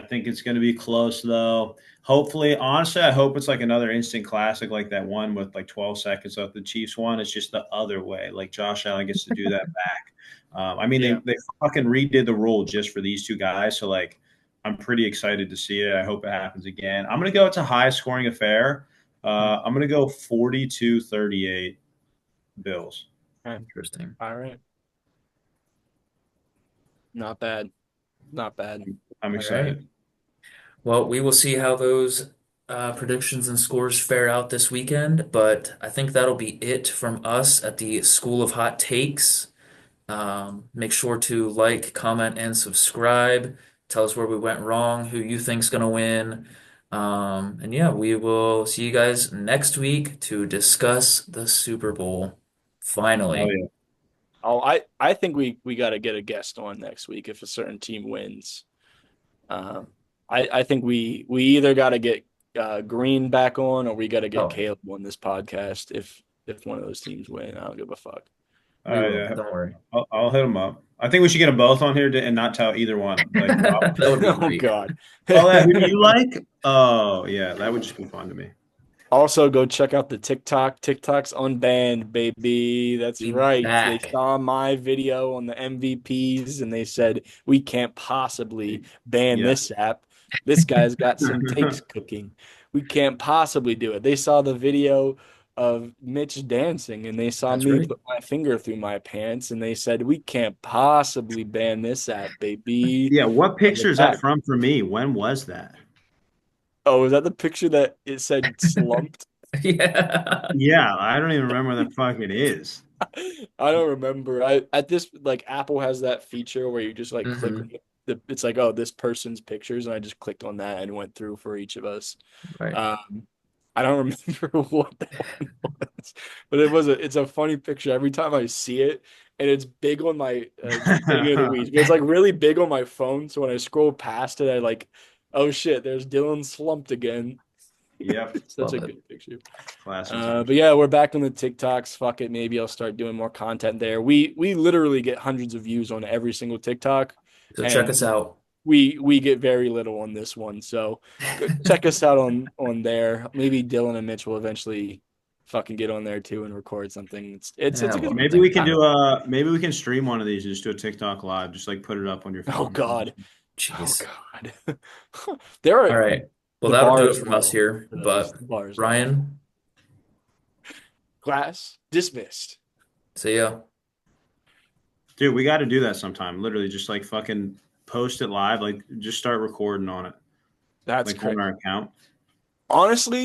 think it's going to be close though. Hopefully, honestly, I hope it's like another instant classic like that one with like 12 seconds of the Chiefs one. It's just the other way. Like Josh Allen gets to do that back. I mean, Yeah. they fucking redid the rule just for these two guys. So like, I'm pretty excited to see it. I hope it happens again. I'm going to go. It's a high scoring affair. I'm going to go 42-38 Bills. Interesting. All right. Not bad. Not bad. I'm All excited. right. Well, we will see how those predictions and scores fare out this weekend, but I think that'll be it from us at the School of Hot Takes. Make sure to like, comment, and subscribe. Tell us where we went wrong, who you think's gonna win. And yeah, we will see you guys next week to discuss the Super Bowl. Oh Finally. yeah. Oh, I think we got to get a guest on next week if a certain team wins. Um, I think we either got to get Green back on or we got to get Oh, Caleb on this podcast. if one of those teams win. I don't give a fuck. We will. Yeah. Don't worry. I'll hit them up. I think we should get them both on here and not tell either one. Like, That would be Oh great. God. oh, yeah, who do you like? Oh, yeah, that would just be fun to me. Also, go check out the TikTok. TikTok's unbanned, baby. That's We right. They back. saw my video on the MVPs and they said, we can't possibly ban Yeah. this app. This guy's got some takes cooking. We can't possibly do it. They saw the video of Mitch dancing and they saw That's me right. put my finger through my pants and they said, we can't possibly ban this app, baby. Yeah, what Bring picture it is that back. from for me? When was that? Oh, is that the picture that it said slumped? Yeah. Yeah, I don't even remember what the fuck it is. I don't remember. I at this like Apple has that feature where you just like click Hmm. on it's like, oh, this person's pictures, and I just clicked on that and went through for each of us. Right. I don't remember what that one was, but it's a funny picture every time I see it, and it's big on my big of the weeds. But it's like really big on my phone, so when I scroll past it, I like, oh shit, there's Dylan slumped again. Yep, Such Love a it. good picture. classic times. But yeah, we're back on the TikToks. Fuck it, maybe I'll start doing more content there. We literally get hundreds of views on every single TikTok, So check and us out. we get very little on this one. So go check us out on there. Maybe Dylan and Mitch will eventually fucking get on there too and record something. It's Yeah, a good. well, Maybe we can maybe we can stream one of these and just do a TikTok live, just like put it up on your Oh phone. God. Oh jeez. God. There All are right. Well, the that'll do bar it is from us low here. for those. But The bar is low. Ryan, Class dismissed. see ya. Dude, we got to do that sometime. Literally, just like fucking post it live. Like, just start recording on it, That's like from crazy. our account. Honestly,